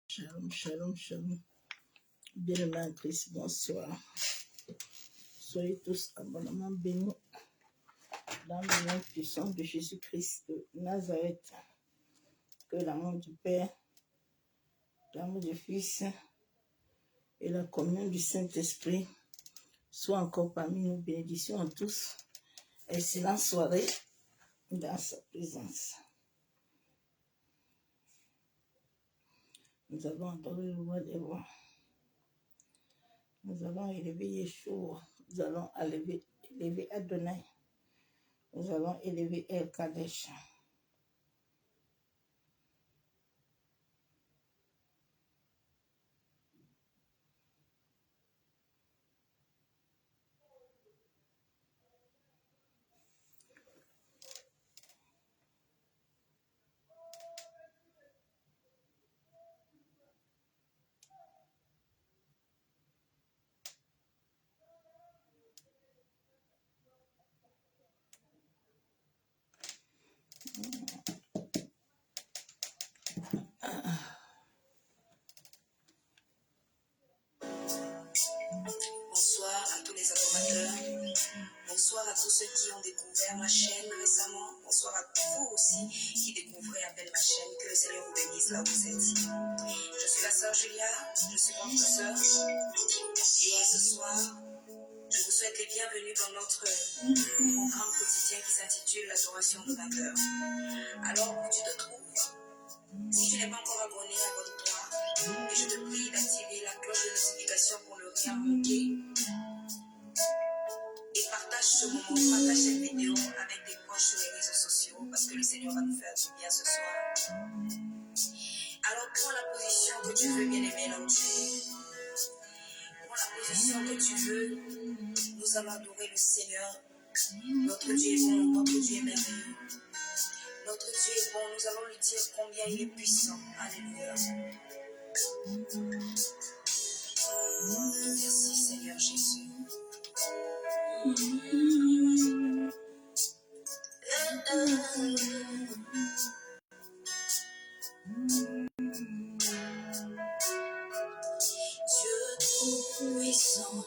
Shalom, shalom, shalom. Bien-aimés en Christ, bonsoir. Soyez tous abondamment bénis dans le nom puissant de Jésus-Christ de Nazareth. Que l'amour du Père, l'amour du Fils et la communion du Saint-Esprit soient encore parmi nous. Bénédictions à tous. Excellente soirée dans sa présence. Nous allons adorer le roi des rois. Nous allons élever Yeshua. Nous allons élever Adonai. Nous allons élever El Kadesh. Bonsoir à tous les adorateurs. Bonsoir à tous ceux qui ont découvert ma chaîne récemment. Bonsoir à vous aussi qui découvrez à peine ma chaîne. Que le Seigneur vous bénisse là où vous êtes. Je suis la sœur Julia, je suis votre sœur. Et ce soir, je vous souhaite les bienvenus dans notre programme quotidien qui s'intitule l'Adoration de 20 heures. Alors, où tu te trouves, si tu n'es pas encore abonné, abonne-toi. Et je te prie d'activer la cloche de notification pour ne rien manquer. Et partage ce moment, partage cette vidéo avec tes proches sur les réseaux sociaux parce que le Seigneur va nous faire du bien ce soir. Alors prends la position que tu veux, bien-aimé, là où tu es. Prends la position que tu veux. Nous allons adorer le Seigneur. Notre Dieu est bon, notre Dieu est merveilleux. Notre Dieu est bon, nous allons lui dire combien il est puissant. Alléluia. Merci Seigneur Jésus. Dieu tout-puissant,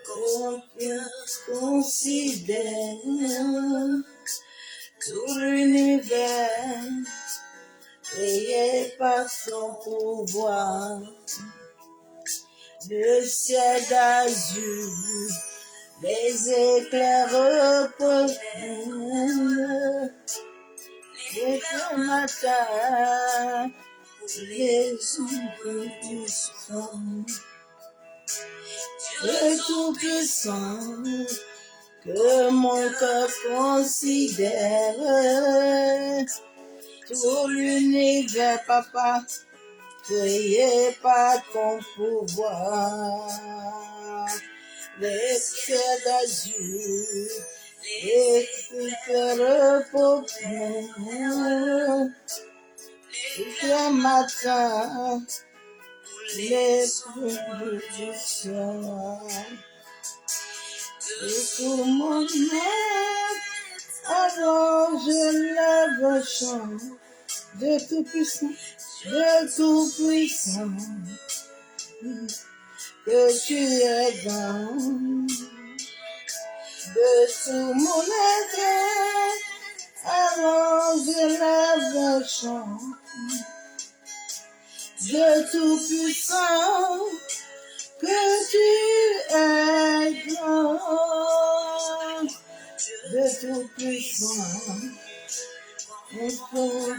combien considère tout l'univers, créé par son pouvoir, le ciel d'azur, les éclairs reposent, les grands matins, les ombres du sang. Dieu tout-puissant, que mon cœur considère, tout l'univers, papa, créé par ton pouvoir. Les cieux d'azur, les éclairs reposent, les matins, les ombres du ciel. De tout mon être, alors je lève un chant de tout-puissant, que tu es grand. De tout mon être, alors je lève un chant de tout-puissant, que tu es grand. De tout-puissant, on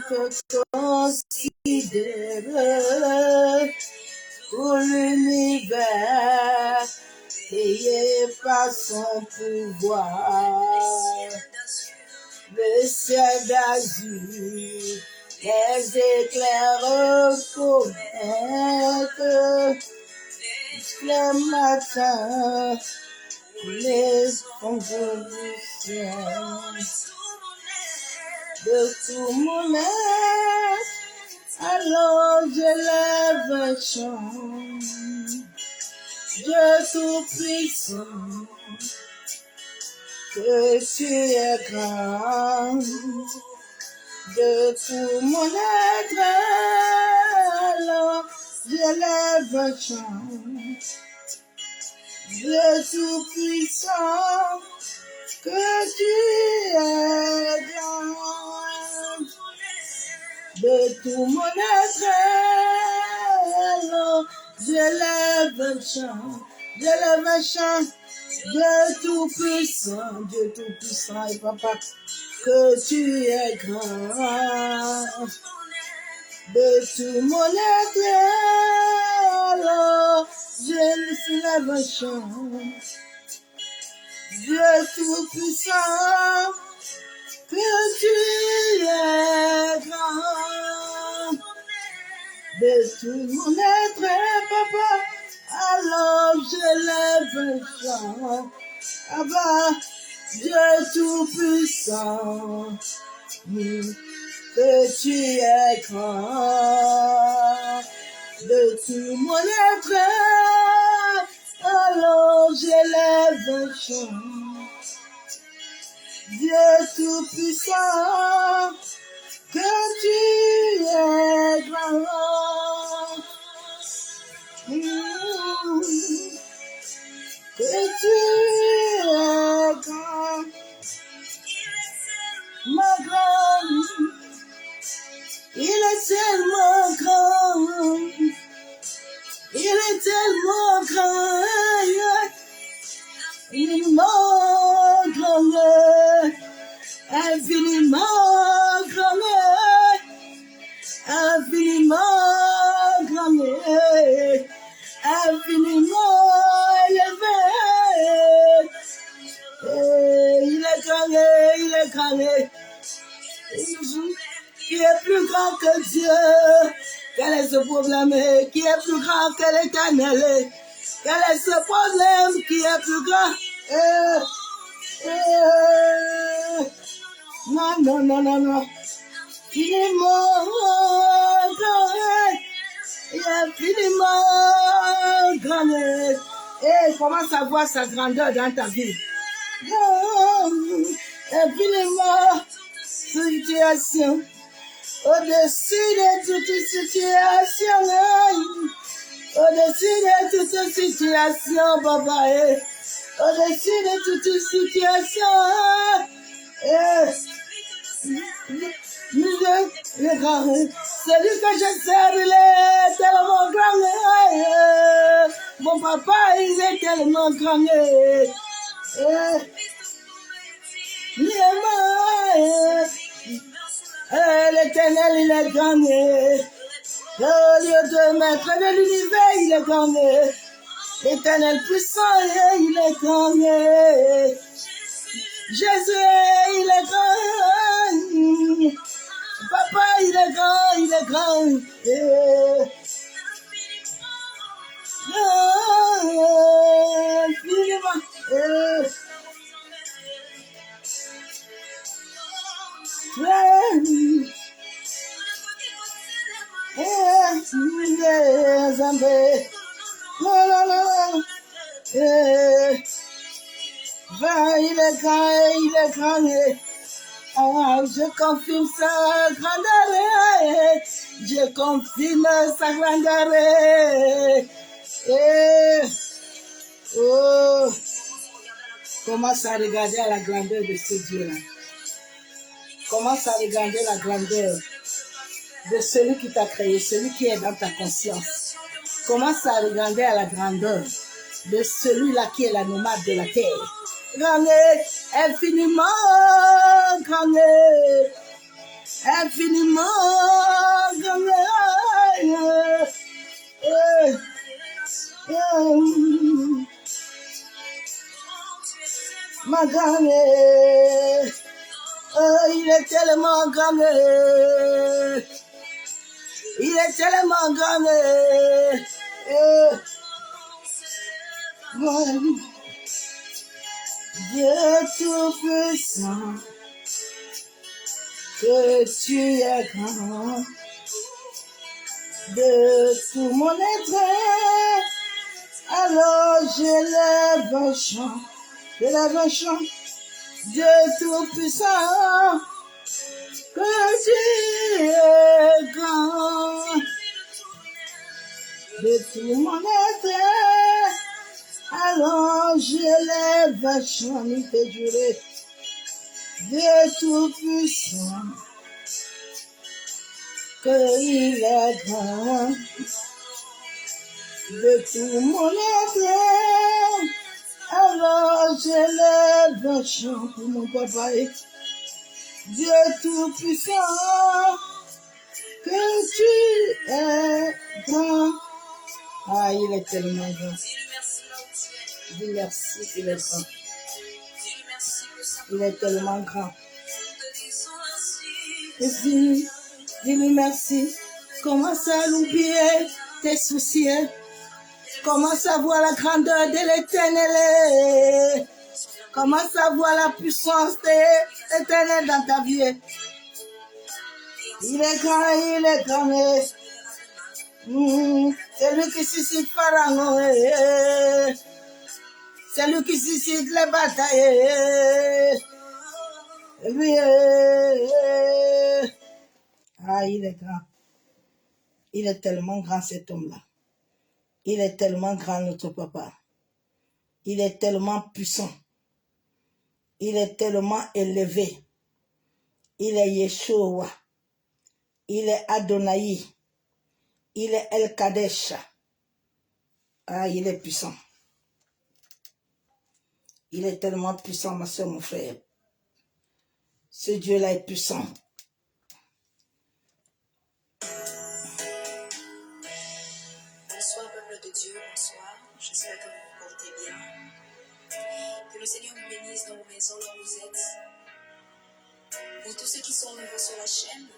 peut te considérer tout l'univers, créé par son pouvoir. Le ciel d'azur, les éclairs commettent, le matin, les ombres du ciel. De tout mon être, alors je lève un chant. Dieu tout-puissant, que tu es grand. De tout mon être, lève un chant. Dieu tout-puissant, que tu es grand. De tout mon être, alors, je lève un chant. Je lève un chant. Dieu tout-puissant, et papa, que tu es grand. De tout mon être, alors, je lève un chant. Dieu tout-puissant, que tu es grand. De tout mon être, papa, alors je lève un chant. Papa, Dieu tout-puissant, que tu es grand. De tout mon être, alors je lève un chant. Dieu tout-puissant, que tu es grand. Que tu es grand. Ma grande, il est tellement grand. Il est tellement grand. Infiniment grand, infiniment grand, infiniment grand, infiniment élevé. Il est grand, qui est plus grand que Dieu. Quel est ce problème qui est plus grand que l'Éternel? Quel est ce problème qui est plus grand? Non. Infiniment grand, infiniment grand. Et commence à voir sa grandeur dans ta vie. Infiniment situation. Au-dessus de toute situation. Au-dessus de toute situation, papa. Au-dessus de toute situation. Le grand, celui que je sers, il est tellement grand. Mon papa, il est tellement grand. L'Éternel, il est grand. Le lieu de maître de l'univers, il est grand. L'Éternel puissant, il est grand. Jésus, il est grand. Papa, il est grand. Il est grand. Ah, je confirme sa grandeur. Je confirme sa grandeur. Commence à regarder la grandeur de ce Dieu-là. Commence à regarder la grandeur de celui qui t'a créé, celui qui est dans ta conscience. Commence à regarder à la grandeur de celui-là qui est la nomade de la terre. Grand, infiniment grand, infiniment grand. Ma grande, il est tellement grand. Il est tellement grand. Dieu tout-puissant, que tu es grand. De tout mon être, alors je lève un chant. Dieu tout-puissant, que tu es grand. de tout mon être. Alors je lève un chant, il te juré, Dieu tout-puissant, qu'il est grand, de tout mon être. Alors je lève un chant pour mon papa, Dieu tout-puissant, que tu es grand. Ah, il est tellement grand. Dis merci, il est grand. Il est tellement grand. Dis-lui merci. Commence à l'oublier, tes soucis. Commence à voir la grandeur de l'Éternel. Commence à voir la puissance de l'Éternel dans ta vie. Il est grand, il est grand. C'est lui qui suscite Pharaon. C'est lui qui suscite les batailles. Lui, ah, il est grand. Il est tellement grand, cet homme-là. Il est tellement grand, notre papa. Il est tellement puissant. Il est tellement élevé. Il est Yeshua. Il est Adonai. Il est El Kadesh. Ah, il est puissant. Il est tellement puissant, ma soeur, mon frère. Ce Dieu-là est puissant. Bonsoir, peuple de Dieu, bonsoir. J'espère que vous vous portez bien. Que le Seigneur vous bénisse dans vos maisons là où vous êtes. Pour tous ceux qui sont nouveaux sur la chaîne,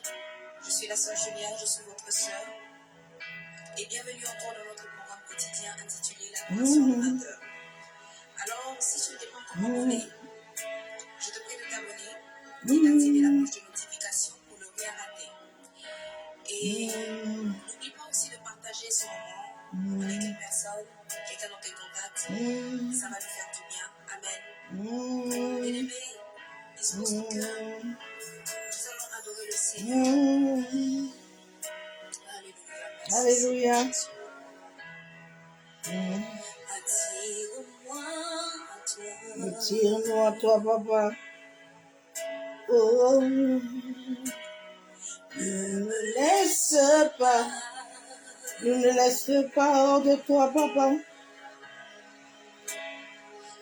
je suis la sœur Julia, je suis votre sœur. Et bienvenue encore dans notre programme quotidien intitulé La Relation du Matin. Alors, si tu ne t'es pas encore abonné, je te prie de t'abonner et d'activer la cloche de notification pour ne rien rater. Et n'oublie pas aussi de partager ce moment avec une personne, quelqu'un dans tes contacts. Ça va lui faire du bien. Amen. Bien-aimé, dispose ton cœur. Nous allons adorer le Seigneur. Alléluia. Alléluia. Attire-moi Attire-nous à toi. à toi, papa. Oh, ne nous laisse pas. Ne nous laisse pas hors de toi, papa.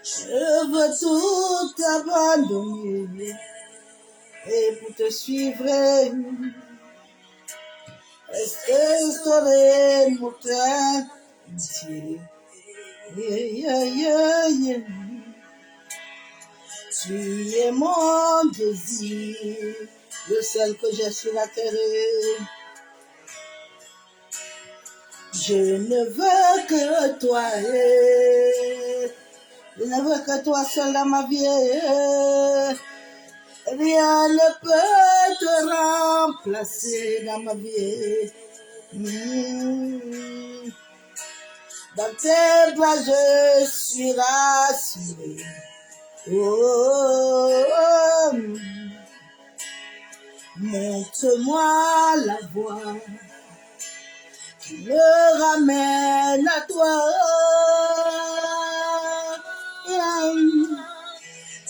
Je veux tout abandonner et pour te suivre. Resterai mon temps entier. Tu es mon désir, le seul que j'ai sur la terre. Je ne veux que toi. Je ne veux que toi seul dans ma vie. Rien ne peut te remplacer dans ma vie. Dans tes bras, je suis rassuré. Oh, montre-moi la voie qui me ramène à toi.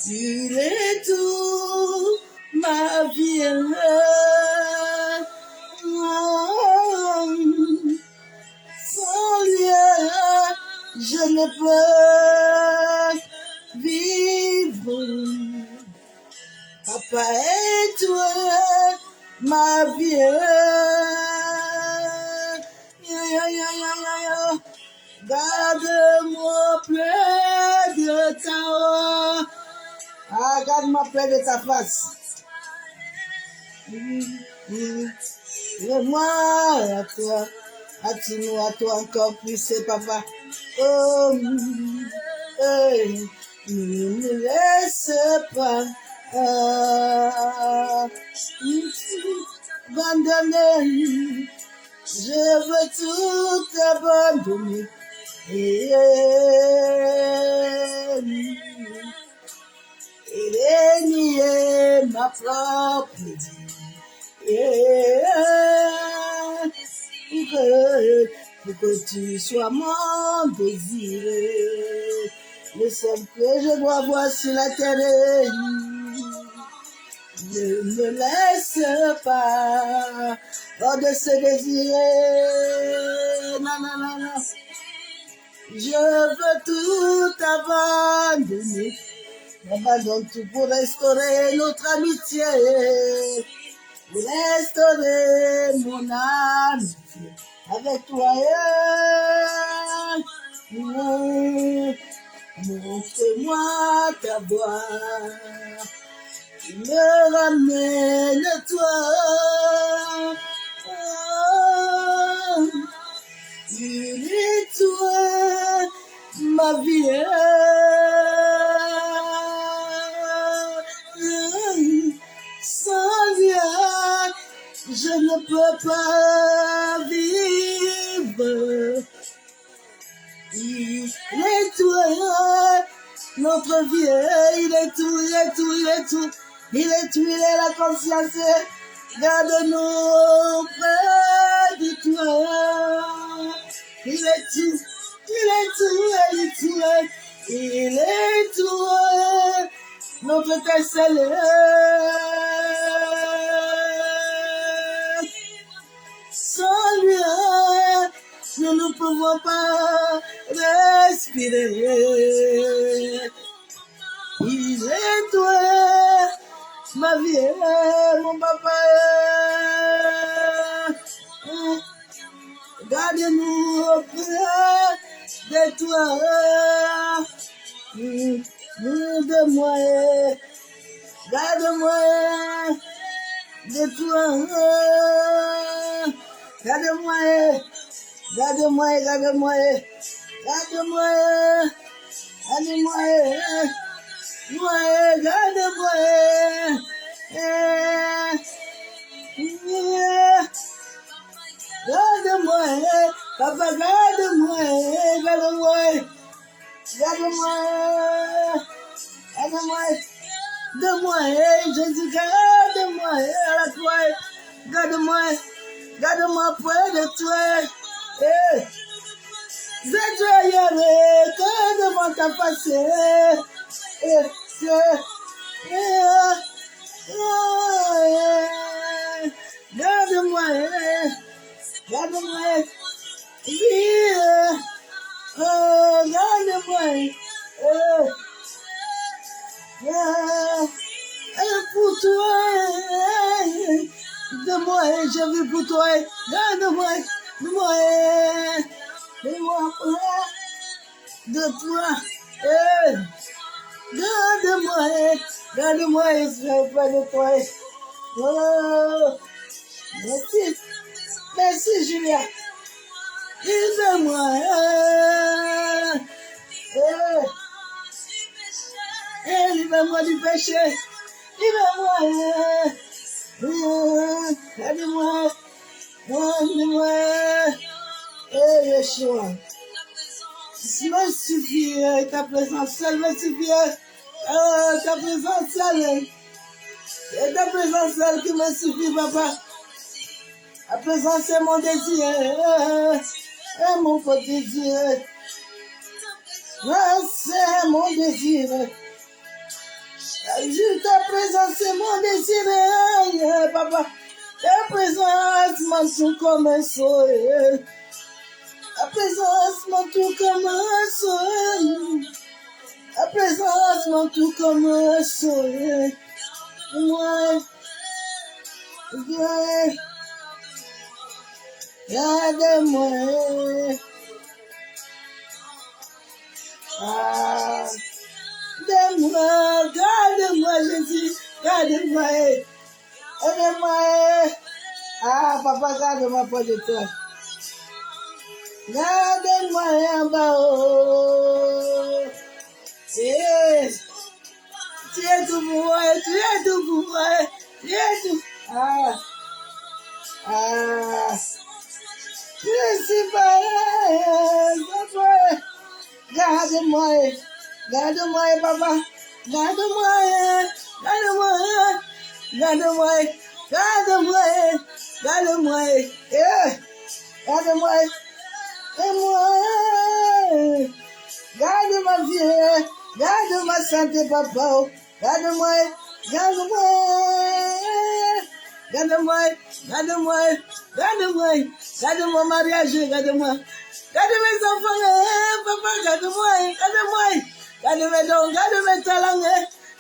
Tu es tout ma vie. Sans lui, je ne peux vivre. Papa et toi, ma vie. Garde-moi près de ta voix. Ah, garde-moi près de ta face. Lève-moi à toi. Attire-nous à toi encore plus, papa. Oh, ne nous laisse pas abandonner. Je veux tout abandonner. Et nier ma propre vie. pour que tu sois mon désir. Le seul que je dois voir sur la terre, ne me laisse pas hors de ce désirer. Non, non, non, non. Je veux tout abandonner. J'abandonne tout pour restaurer notre amitié. Restaurer mon amitié avec toi. Montre-moi ta voix. Me ramène-toi. Il est toi, ma vie. Sans lui, je ne peux pas vivre. Il est toi, notre vie. Il est tout, il est tout, il est tout. Il est tout, il est la conscience. Garde-nous près de toi. Il est tout, il est tout, il est tout, il est tout, notre étincelle. Sans lui, nous ne pouvons pas respirer. Il est toi, ma vie, mon papa. Garde-nous auprès de toi. Garde-moi, garde-moi de toi. Garde-moi, garde-moi, garde-moi, garde-moi, garde-moi, garde-moi. Garde-moi, papa, garde-moi, garde-moi, garde-moi, garde-moi, de-moi, Jésus, garde-moi à la croix, garde-moi, garde-moi près de toi, je te regarderai que devant ta face, garde-moi, garde-moi, garde-moi, pour toi, de moi, je vis pour toi, garde-moi, de moi, de toi, garde-moi, garde-moi, je suis près de toi. Oh, merci, merci Julia. Libère-moi, libère-moi du péché, libère-moi, aide-moi, aide-moi, Yeshua. Me suffit, ta présence seule me suffit, ta présence seule, et ta présence seule qui me suffit, papa. Ta présence c'est mon désir, mon fort désir. C'est mon désir. Juste ta présence, c'est mon désir, papa. Ta présence m'entoure comme un soleil. Ta présence m'entoure comme un soleil. Ta présence m'entoure comme un soleil. Ouais, ouais. Garde-moi. Garde-moi, garde-moi, Jésus, garde-moi, aide-moi. Papa, garde-moi près de toi. Garde-moi en bas, oh. Yes. Tu es tout pour moi, tu es tout pour moi, tu es tout. Je suis pas là, garde-moi, garde-moi, papa, garde-moi, garde-moi, garde-moi, garde-moi, garde-moi, garde-moi, Et moi, garde ma vie, garde ma santé, papa. Garde-moi, garde-moi, garde-moi, garde-moi, garde-moi, garde mon mariage, garde-moi. Garde mes enfants, papa, garde-moi, garde-moi. Garde mes dons, garde mes talents,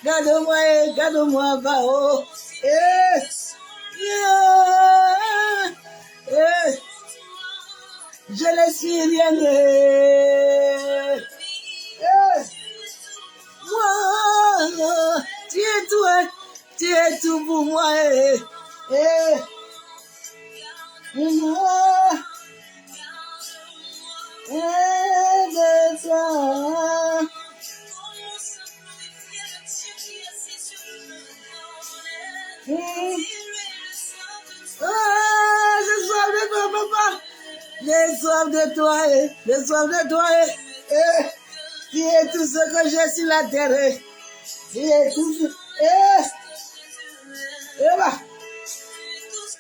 garde-moi, garde-moi, bah-oh. Je ne suis rien. Moi, tu es tout pour moi. Moi, de toi. J'ai soif de toi, papa. J'ai soif de toi, j'ai soif de toi. Tu es tout ce que j'ai sur la terre. Tu es tout ce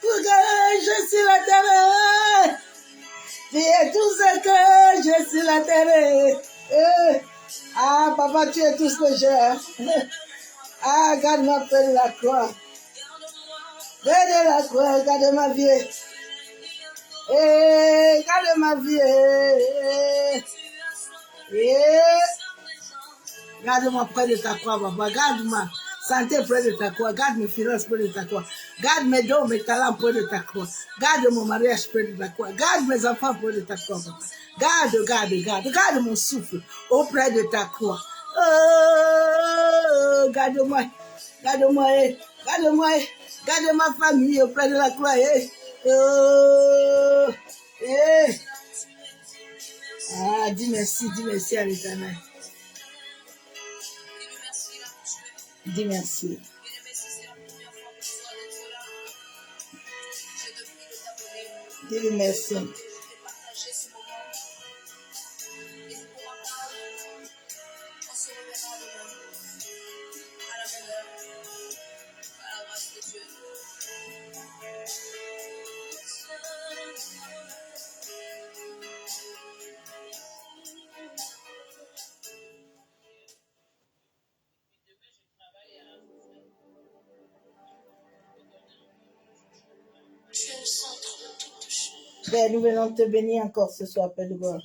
tout que j'ai sur la terre. Tu es tout ce que j'ai sur la terre. Ah, papa, tu es tout ce que j'ai. Ah, garde-moi près de la croix. Près de la croix, garde ma vie. Garde ma vie. Garde-moi près de ta croix, papa. Garde ma santé près de ta croix. Garde mes finances près de ta croix. Garde mes dons, mes talents près de ta croix. Garde mon mariage près de ta croix. Garde mes enfants près de ta croix, papa. Garde mon souffle auprès de ta croix. Garde-moi, garde-moi, garde-moi, garde ma famille auprès de la croix. Ah, dis merci à l'Éternel. Dis merci. Dis-lui merci. Père, nous venons te bénir encore ce soir, Père de gloire.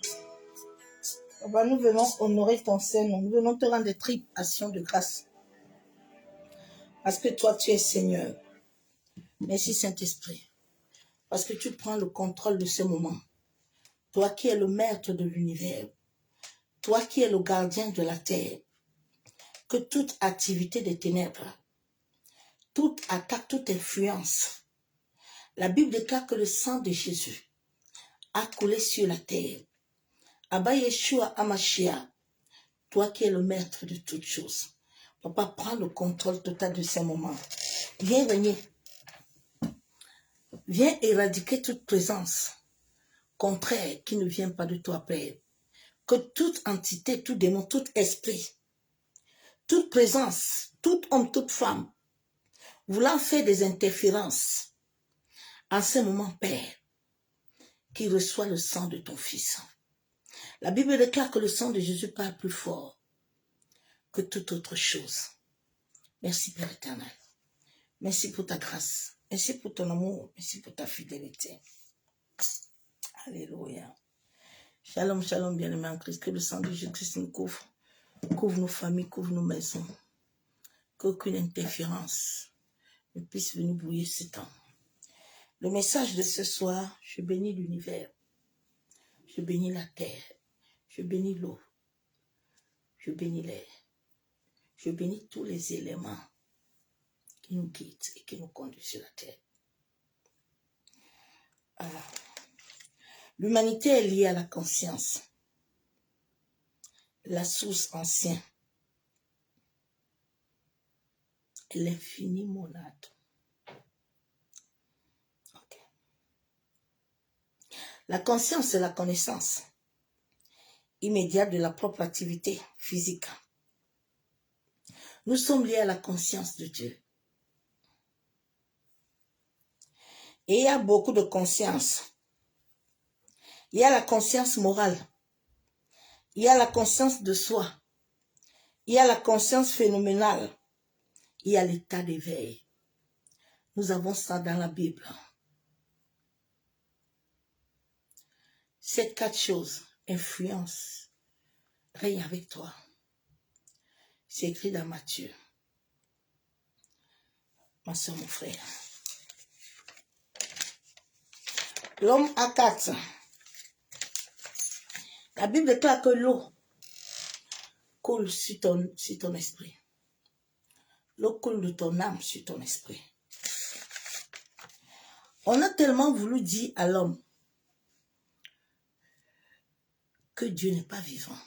Papa, nous venons honorer ton Seigneur. Nous venons te rendre des triples actions de grâce. Parce que toi, tu es Seigneur. Merci, Saint-Esprit. Parce que tu prends le contrôle de ce moment. Toi qui es le maître de l'univers. Toi qui es le gardien de la terre. Que toute activité des ténèbres, toute attaque, toute influence, la Bible déclare que le sang de Jésus a coulé sur la terre. Abba Yeshua Amashia, toi qui es le maître de toutes choses. Papa, prends le contrôle total de ces moments. Viens régner. Viens éradiquer toute présence contraire qui ne vient pas de toi, Père. Que toute entité, tout démon, tout esprit, toute présence, tout homme, toute femme, voulant faire des interférences, en ce moment, Père, qui reçoit le sang de ton Fils. La Bible déclare que le sang de Jésus parle plus fort que toute autre chose. Merci, Père éternel. Merci pour ta grâce. Merci pour ton amour. Merci pour ta fidélité. Alléluia. Shalom, shalom, bien-aimés en Christ. Que le sang de Jésus-Christ nous couvre. Couvre nos familles, couvre nos maisons. Qu'aucune interférence ne puisse venir brouiller ce temps. Le message de ce soir, je bénis l'univers. Je bénis la terre. Je bénis l'eau. Je bénis l'air. Je bénis tous les éléments qui nous guident et qui nous conduisent sur la terre. Alors, l'humanité est liée à la conscience. La source ancienne. Et l'infini monade. Okay. La conscience, c'est la connaissance immédiate de la propre activité physique. Nous sommes liés à la conscience de Dieu. Et il y a beaucoup de conscience Il y a la conscience morale. Il y a la conscience de soi. Il y a la conscience phénoménale. Il y a l'état d'éveil. Nous avons ça dans la Bible. Ces 4 choses influencent, règne avec toi. C'est écrit dans Matthieu. Ma soeur, mon frère. L'homme a 4. La Bible déclare que l'eau coule sur ton esprit. L'eau coule de ton âme sur ton esprit. On a tellement voulu dire à l'homme que Dieu n'est pas vivant.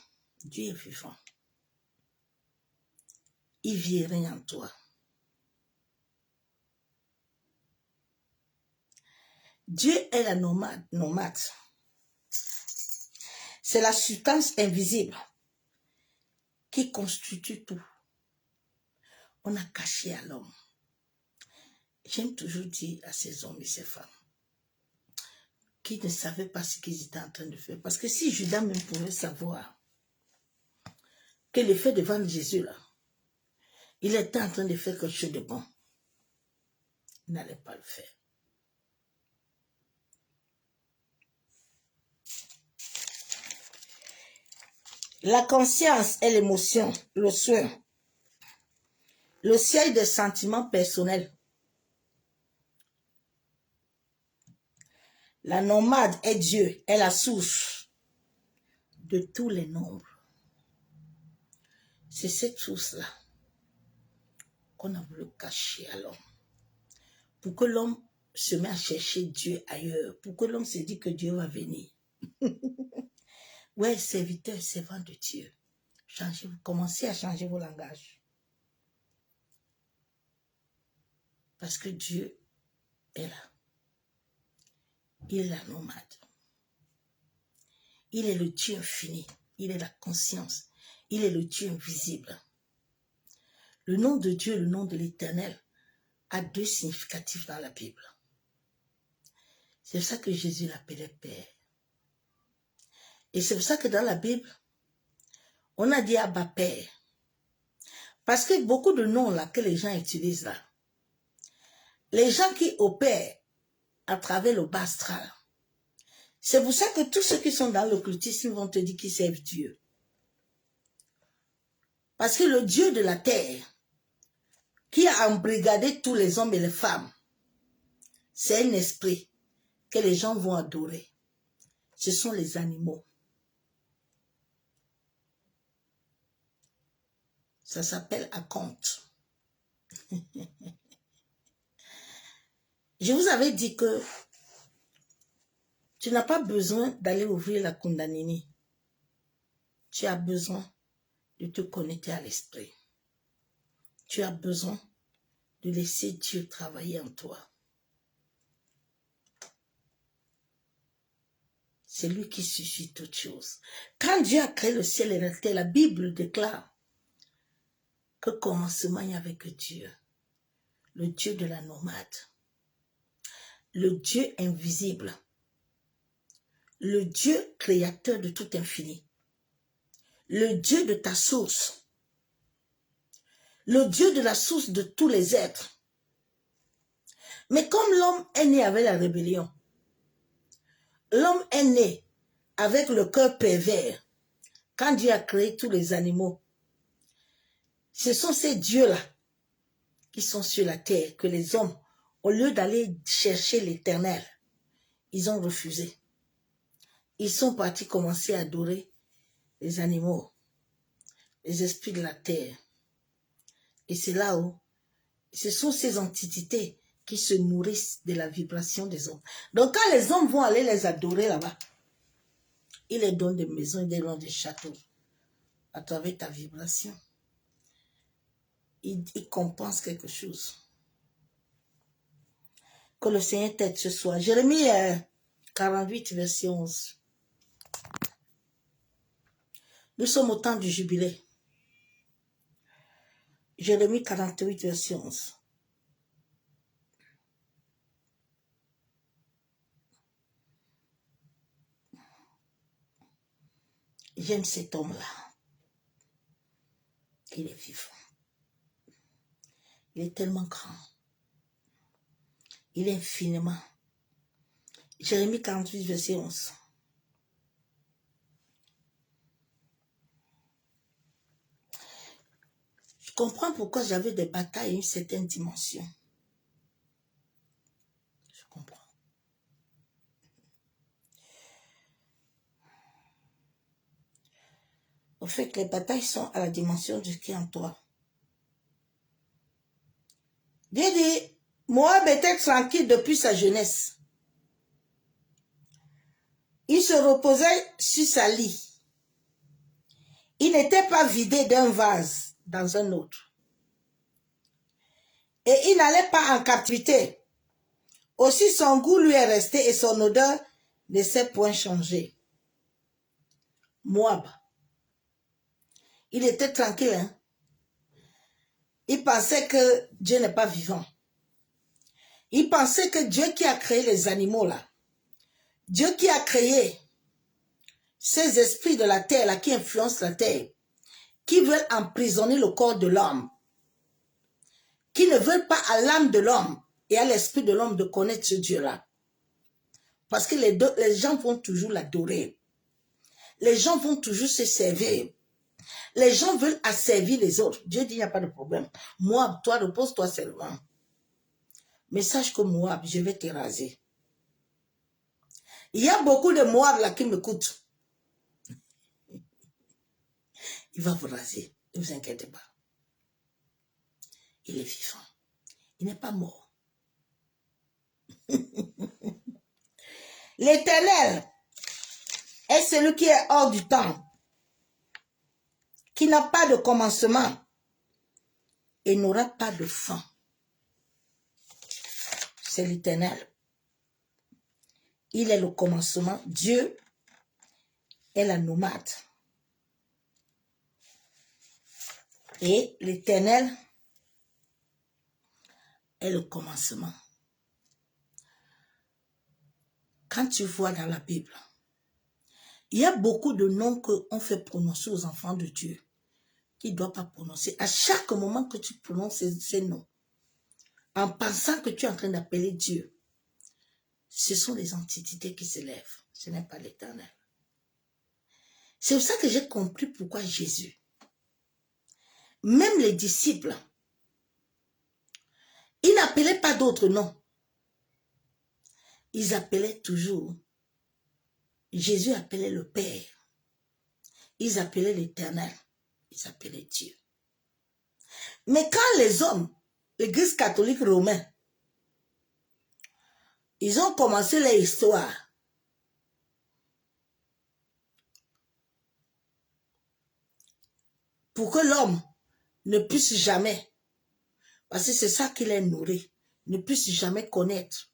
Dieu est vivant. Il vit rien en toi. Dieu est la nomade. C'est la substance invisible qui constitue tout. On a caché à l'homme. J'aime toujours dire à ces hommes et ces femmes qui ne savaient pas ce qu'ils étaient en train de faire. Parce que si Judas même pouvait savoir que l'effet devant Jésus, là, il était en train de faire quelque chose de bon, il n'allait pas le faire. La conscience et l'émotion, le soin, le siège des sentiments personnels. La nomade est Dieu, est la source de tous les nombres. C'est cette source-là qu'on a voulu cacher à l'homme. Pour que l'homme se mette à chercher Dieu ailleurs. Pour que l'homme se dise que Dieu va venir. Ouais, serviteur, servant de Dieu. Commencez à changer vos langages. Parce que Dieu est là. Il est la nomade. Il est le Dieu infini. Il est la conscience. Il est le Dieu invisible. Le nom de Dieu, le nom de l'Éternel, a 2 significatifs dans la Bible. C'est pour ça que Jésus l'appelait Père. Et c'est pour ça que dans la Bible, on a dit Abba Père. Parce que beaucoup de noms là que les gens utilisent là, les gens qui opèrent à travers le bas astral, c'est pour ça que tous ceux qui sont dans l'occultisme vont te dire qu'ils servent Dieu. Parce que le Dieu de la terre, qui a embrigadé tous les hommes et les femmes, c'est un esprit que les gens vont adorer. Ce sont les animaux. Ça s'appelle Akonte. Je vous avais dit que tu n'as pas besoin d'aller ouvrir la Kundalini. Tu as besoin de te connecter à l'esprit. Tu as besoin de laisser Dieu travailler en toi. C'est lui qui suscite toute chose. Quand Dieu a créé le ciel et la terre, la Bible déclare que commencement il y avait que Dieu, le Dieu de la nomade, le Dieu invisible, le Dieu créateur de tout infini, le Dieu de ta source, le Dieu de la source de tous les êtres. Mais comme l'homme est né avec la rébellion, l'homme est né avec le cœur pervers, quand Dieu a créé tous les animaux, ce sont ces dieux-là qui sont sur la terre que les hommes, au lieu d'aller chercher l'Éternel, ils ont refusé. Ils sont partis commencer à adorer les animaux, les esprits de la terre. Et c'est là où ce sont ces entités qui se nourrissent de la vibration des hommes. Donc quand les hommes vont aller les adorer là-bas, ils les donnent des maisons, ils les donnent des châteaux à travers ta vibration. Ils compensent quelque chose. Que le Seigneur t'aide ce soir. Jérémie 48, verset 11. Nous sommes au temps du jubilé. Jérémie 48, verset 11. J'aime cet homme-là. Il est vivant. Il est tellement grand. Il est infiniment. Jérémie 48, verset 11. Je comprends pourquoi j'avais des batailles à une certaine dimension. Je comprends. Au fait que les batailles sont à la dimension de ce qui est en toi. Dieu dit, Moab était tranquille depuis sa jeunesse. Il se reposait sur sa lit. Il n'était pas vidé d'un vase dans un autre. Et il n'allait pas en captivité. Aussi son goût lui est resté et son odeur ne s'est point changée. Moab. Il était tranquille. Hein? Il pensait que Dieu n'est pas vivant. Il pensait que Dieu qui a créé les animaux là, Dieu qui a créé ces esprits de la terre là, qui influencent la terre, qui veulent emprisonner le corps de l'homme, qui ne veulent pas à l'âme de l'homme et à l'esprit de l'homme de connaître ce Dieu-là. Parce que les gens vont toujours l'adorer. Les gens vont toujours se servir. Les gens veulent asservir les autres. Dieu dit, il n'y a pas de problème. Moi, toi, repose-toi seulement. Mais sache que Moab, je vais te raser. Il y a beaucoup de Moab là qui m'écoutent. Il va vous raser. Ne vous inquiétez pas. Il est vivant. Il n'est pas mort. L'Éternel est celui qui est hors du temps, qui n'a pas de commencement et n'aura pas de fin. C'est l'Éternel. Il est le commencement. Dieu est la nomade. Et l'Éternel est le commencement. Quand tu vois dans la Bible, il y a beaucoup de noms qu'on fait prononcer aux enfants de Dieu qui ne doivent pas prononcer. À chaque moment que tu prononces ces noms, en pensant que tu es en train d'appeler Dieu, ce sont les entités qui se lèvent. Ce n'est pas l'Éternel. C'est pour ça que j'ai compris pourquoi Jésus, même les disciples, ils n'appelaient pas d'autres noms. Ils appelaient toujours. Jésus appelait le Père. Ils appelaient l'Éternel. Ils appelaient Dieu. Mais quand les hommes, l'Église catholique romaine, ils ont commencé leur histoire, pour que l'homme ne puisse jamais, parce que c'est ça qui les nourrit, ne puisse jamais connaître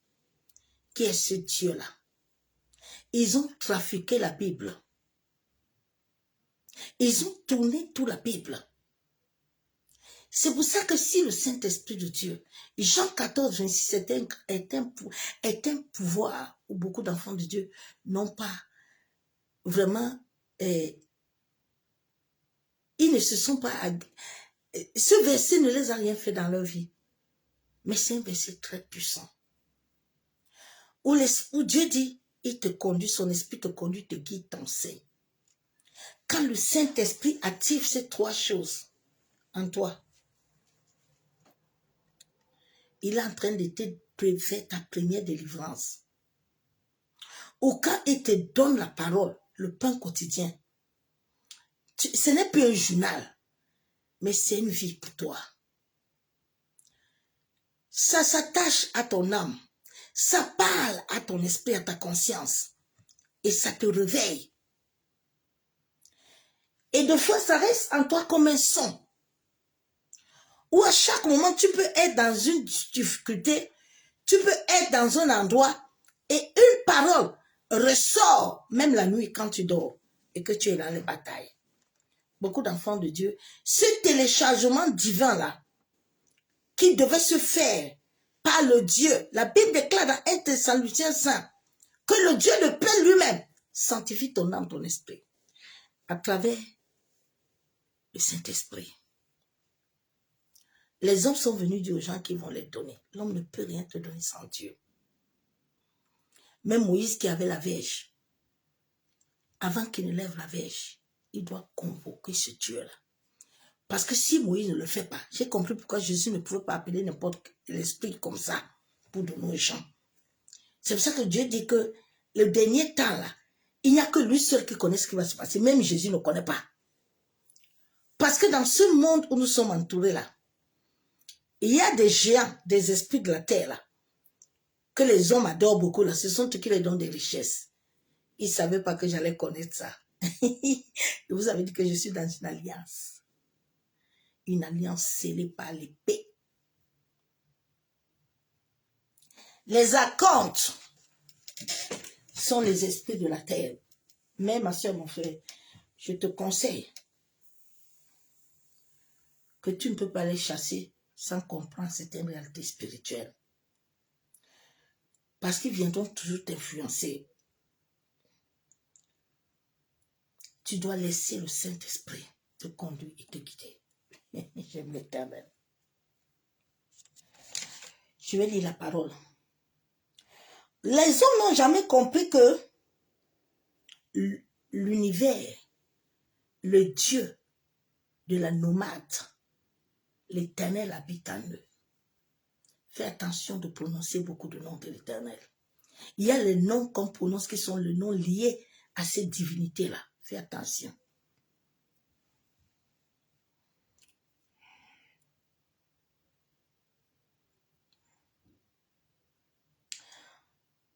qui est ce Dieu-là. Ils ont trafiqué la Bible. Ils ont tourné toute la Bible. C'est pour ça que si le Saint-Esprit de Dieu, Jean 14, 26, est un pouvoir où beaucoup d'enfants de Dieu n'ont pas vraiment, ils ne se sont pas, ce verset ne les a rien fait dans leur vie. Mais c'est un verset très puissant. Où Dieu dit, il te conduit, son esprit te conduit, te guide, t'enseigne. Quand le Saint-Esprit active ces trois choses en toi, il est en train de te faire ta première délivrance. Ou quand il te donne la parole, le pain quotidien, ce n'est plus un journal, mais c'est une vie pour toi. Ça s'attache à ton âme, ça parle à ton esprit, à ta conscience, et ça te réveille. Et des fois, ça reste en toi comme un son. Ou à chaque moment, tu peux être dans une difficulté, tu peux être dans un endroit, et une parole ressort, même la nuit quand tu dors, et que tu es dans les batailles. Beaucoup d'enfants de Dieu, ce téléchargement divin-là, qui devait se faire par le Dieu, la Bible déclare dans 1 Thessaloniciens 5, que le Dieu de paix lui-même sanctifie ton âme, ton esprit. à travers le Saint-Esprit. Les hommes sont venus dire aux gens qu'ils vont les donner. L'homme ne peut rien te donner sans Dieu. Même Moïse qui avait la verge, avant qu'il ne lève la verge, il doit convoquer ce Dieu-là. Parce que si Moïse ne le fait pas, j'ai compris pourquoi Jésus ne pouvait pas appeler n'importe quel esprit comme ça pour donner aux gens. C'est pour ça que Dieu dit que le dernier temps là, il n'y a que lui seul qui connaît ce qui va se passer. Même Jésus ne connaît pas. Parce que dans ce monde où nous sommes entourés là, il y a des géants, des esprits de la terre là, que les hommes adorent beaucoup là. Ce sont eux qui les donnent des richesses. Ils ne savaient pas que j'allais connaître ça. Je vous avais dit que je suis dans une alliance. Une alliance scellée par l'épée. Les acomptes sont les esprits de la terre. Mais ma soeur, mon frère, je te conseille que tu ne peux pas les chasser sans comprendre certaines réalités spirituelles. Parce qu'ils viendront toujours t'influencer. Tu dois laisser le Saint-Esprit te conduire et te guider. J'aime l'Éternel. Je vais lire la parole. Les hommes n'ont jamais compris que l'univers, le Dieu de la nomade, l'Éternel habite en eux. Fais attention de prononcer beaucoup de noms de l'Éternel. Il y a les noms qu'on prononce qui sont les noms liés à cette divinité-là. Fais attention.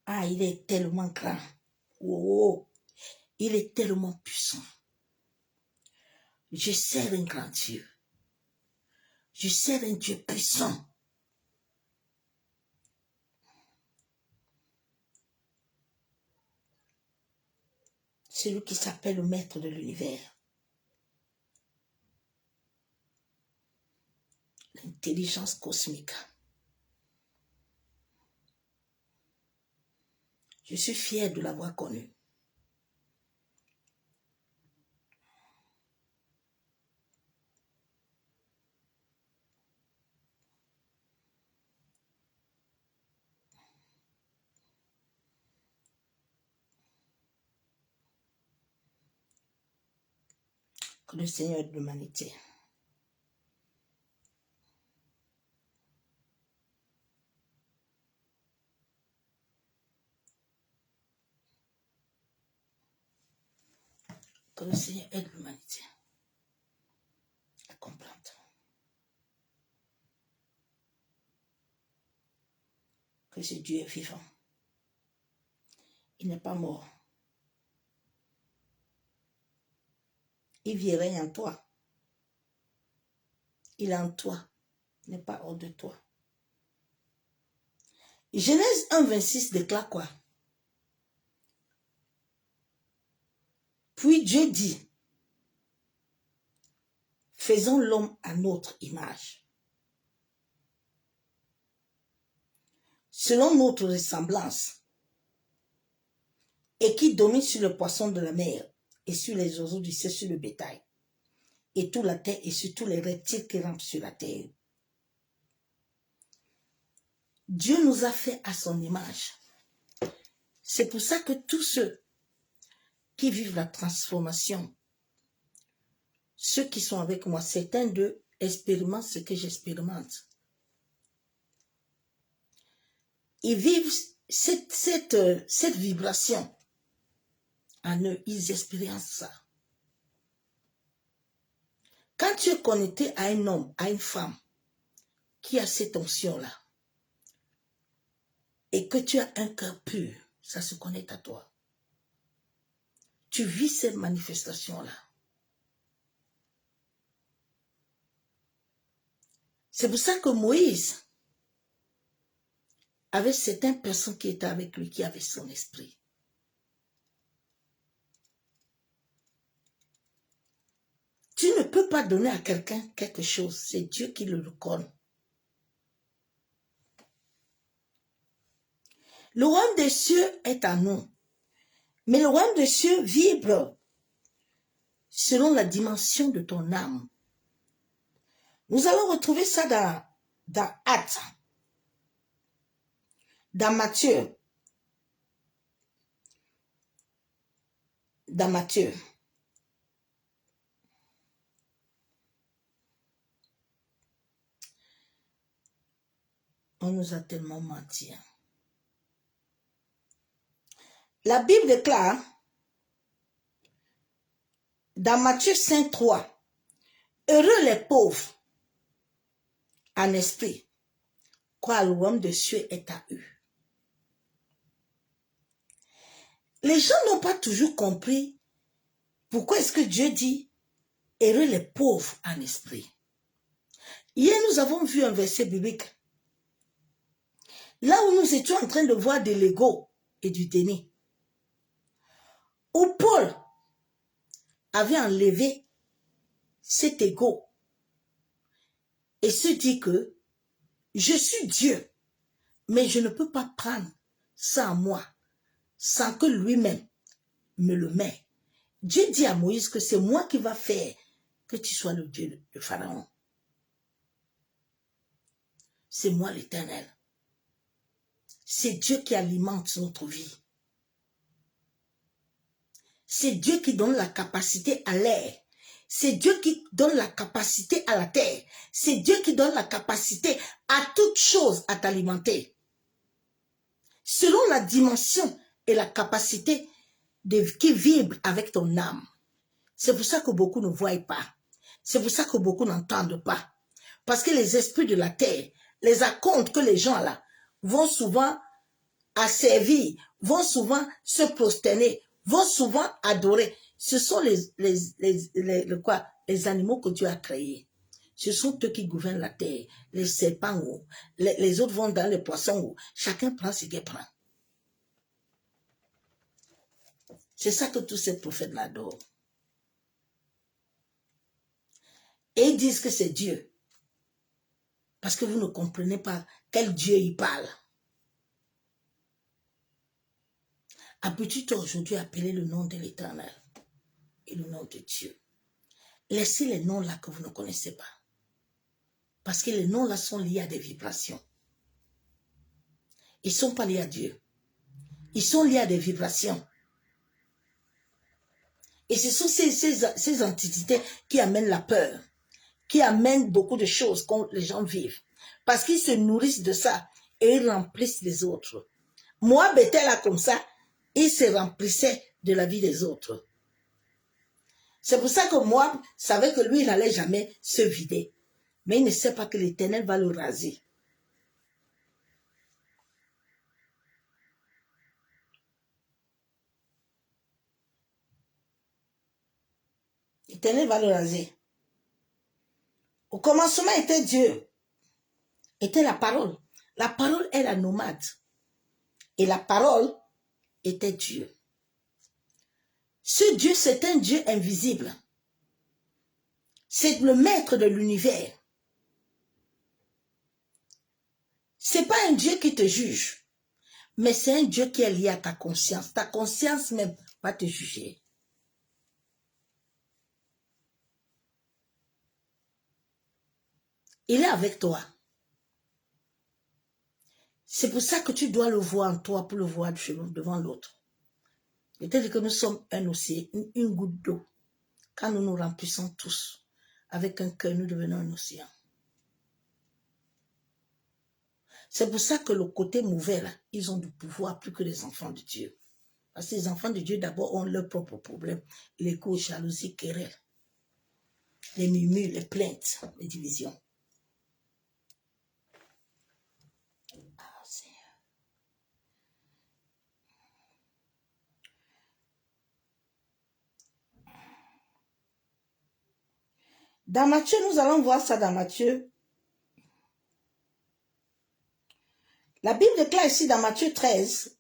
Ah, il est tellement grand. Oh, il est tellement puissant. Je sers un grand Dieu. Je sers un Dieu puissant. Celui qui s'appelle le maître de l'univers. L'intelligence cosmique. Je suis fier de l'avoir connu. Que le Seigneur de l'humanité. Que le Seigneur aide l'humanité à comprendre. Que ce Dieu est vivant. Il n'est pas mort. Il vit rien en toi. Il est en toi. Il n'est pas hors de toi. Genèse 1,26 déclare quoi? Puis Dieu dit, faisons l'homme à notre image, selon notre ressemblance, et qui domine sur le poisson de la mer, et sur les oiseaux du ciel, sur le bétail, et toute la terre, et sur tous les reptiles qui rampent sur la terre. Dieu nous a fait à son image. C'est pour ça que tous ceux qui vivent la transformation, ceux qui sont avec moi, certains d'eux expérimentent ce que j'expérimente. Ils vivent cette vibration en eux, ils expérimentent ça. Quand tu es connecté à un homme, à une femme qui a cette onction-là, et que tu as un cœur pur, ça se connecte à toi. Tu vis cette manifestation-là. C'est pour ça que Moïse avait certaines personnes qui étaient avec lui, qui avaient son esprit. Tu ne peux pas donner à quelqu'un quelque chose, c'est Dieu qui le reconnaît. Le royaume des cieux est à nous, mais le royaume des cieux vibre selon la dimension de ton âme. Nous allons retrouver ça dans Actes, dans Matthieu. Dans Matthieu. On nous a tellement menti. La Bible déclare, dans Matthieu 5, 3, heureux les pauvres en esprit, car le royaume des cieux est à eux. Les gens n'ont pas toujours compris pourquoi est-ce que Dieu dit heureux les pauvres en esprit. Hier, nous avons vu un verset biblique. Là où nous étions en train de voir de l'ego et du déni. Où Paul avait enlevé cet ego et se dit que je suis Dieu, mais je ne peux pas prendre ça en moi sans que lui-même me le mette. Dieu dit à Moïse que c'est moi qui va faire que tu sois le Dieu de Pharaon. C'est moi l'Éternel. C'est Dieu qui alimente notre vie. C'est Dieu qui donne la capacité à l'air. C'est Dieu qui donne la capacité à la terre. C'est Dieu qui donne la capacité à toute chose à t'alimenter. Selon la dimension et la capacité qui vibre avec ton âme. C'est pour ça que beaucoup ne voient pas. C'est pour ça que beaucoup n'entendent pas. Parce que les esprits de la terre, les acomptes que les gens là vont souvent asservir, vont souvent se prosterner, vont souvent adorer. Ce sont les animaux que Dieu a créés. Ce sont eux qui gouvernent la terre. Les serpents, les autres vont dans les poissons. Chacun prend ce qu'il prend. C'est ça que tous ces prophètes l'adorent. Et ils disent que c'est Dieu. Parce que vous ne comprenez pas quel Dieu il parle. Habitue-toi aujourd'hui à appeler le nom de l'Éternel et le nom de Dieu. Laissez les noms là que vous ne connaissez pas. Parce que les noms là sont liés à des vibrations. Ils ne sont pas liés à Dieu. Ils sont liés à des vibrations. Et ce sont ces entités qui amènent la peur, qui amènent beaucoup de choses que les gens vivent. Parce qu'ils se nourrissent de ça et ils remplissent les autres. Moab était là comme ça, il se remplissait de la vie des autres. C'est pour ça que Moab savait que lui, il n'allait jamais se vider. Mais il ne sait pas que l'Éternel va le raser. L'Éternel va le raser. Au commencement était Dieu, était la parole. La parole est la nomade. Et la parole était Dieu. Ce Dieu, c'est un Dieu invisible. C'est le maître de l'univers. C'est pas un Dieu qui te juge, mais c'est un Dieu qui est lié à ta conscience. Ta conscience même va te juger. Il est avec toi. C'est pour ça que tu dois le voir en toi pour le voir devant l'autre. C'est-à-dire que nous sommes un océan, une goutte d'eau. Quand nous nous remplissons tous, avec un cœur, nous devenons un océan. C'est pour ça que le côté mauvais, là, ils ont du pouvoir plus que les enfants de Dieu. Parce que les enfants de Dieu, d'abord, ont leurs propres problèmes. Les coups, jalousie, querelles, les murmures, les plaintes, les divisions. Dans Matthieu, nous allons voir ça dans Matthieu. La Bible déclare ici dans Matthieu 13,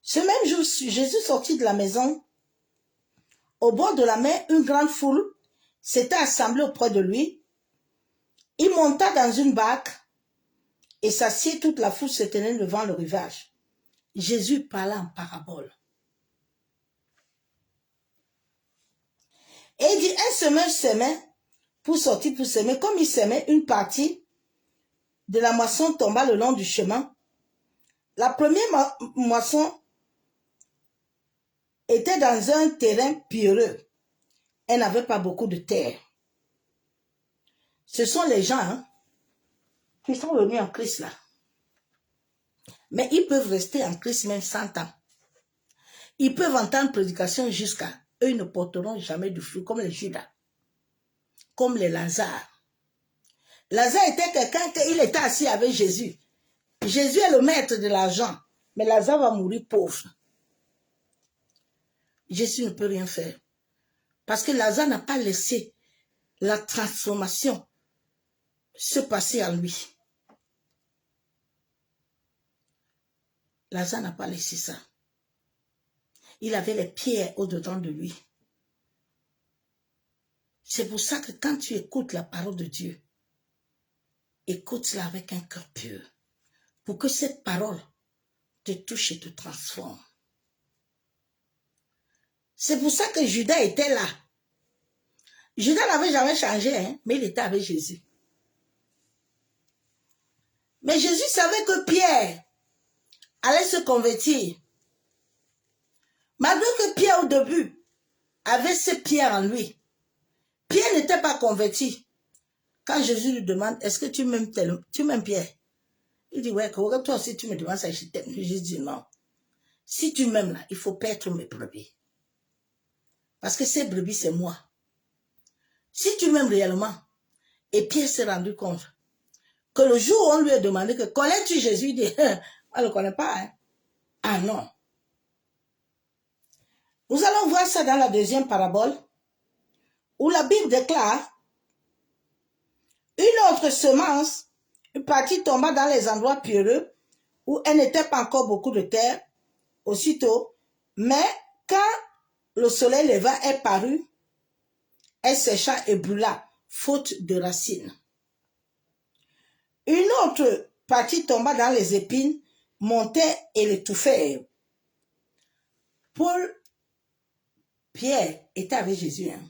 ce même jour, Jésus sortit de la maison. Au bord de la mer, une grande foule s'était assemblée auprès de lui. Il monta dans une barque et s'assied, toute la foule se tenait devant le rivage. Jésus parla en parabole. semeur semait pour sortir pour semer. Comme il semait, une partie de la moisson tomba le long du chemin. La première moisson était dans un terrain pierreux. Elle n'avait pas beaucoup de terre. Ce sont les gens qui sont venus en Christ là. Mais ils peuvent rester en Christ même 100 ans. Ils peuvent entendre prédication jusqu'à eux, ils ne porteront jamais de fruit comme les Judas, comme les Lazare. Lazare était quelqu'un qui était assis avec Jésus. Jésus est le maître de l'argent, mais Lazare va mourir pauvre. Jésus ne peut rien faire. Parce que Lazare n'a pas laissé la transformation se passer en lui. Lazare n'a pas laissé ça. Il avait les pierres au-dedans de lui. C'est pour ça que quand tu écoutes la parole de Dieu, écoute-la avec un cœur pur. Pour que cette parole te touche et te transforme. C'est pour ça que Judas était là. Judas n'avait jamais changé, hein, mais il était avec Jésus. Mais Jésus savait que Pierre allait se convertir. Malgré que Pierre au début avait ce Pierre en lui, Pierre n'était pas converti. Quand Jésus lui demande, est-ce que tu m'aimes Pierre? Il dit, ouais, toi aussi tu me demandes ça, je t'aime. Jésus dit non. Si tu m'aimes là, il faut paître mes brebis. Parce que ces brebis, c'est moi. Si tu m'aimes réellement, et Pierre s'est rendu compte que le jour où on lui a demandé que connais-tu Jésus, il dit, on ne le connaît pas. Hein? Ah non. Nous allons voir ça dans la deuxième parabole, où la Bible déclare, une autre semence, une partie tomba dans les endroits pierreux, où elle n'était pas encore beaucoup de terre, aussitôt, mais quand le soleil leva, elle parut, elle sécha et brûla, faute de racines. Une autre partie tomba dans les épines, montait et l'étouffait. Pierre était avec Jésus. Hein.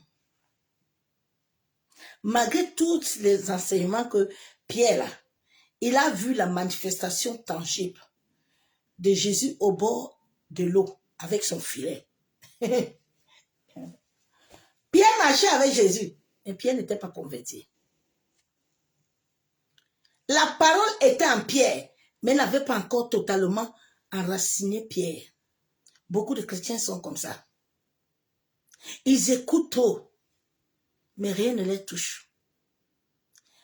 Malgré tous les enseignements que Pierre a, il a vu la manifestation tangible de Jésus au bord de l'eau avec son filet. Pierre marchait avec Jésus, mais Pierre n'était pas converti. La parole était en Pierre, mais n'avait pas encore totalement enraciné Pierre. Beaucoup de chrétiens sont comme ça. Ils écoutent trop, mais rien ne les touche.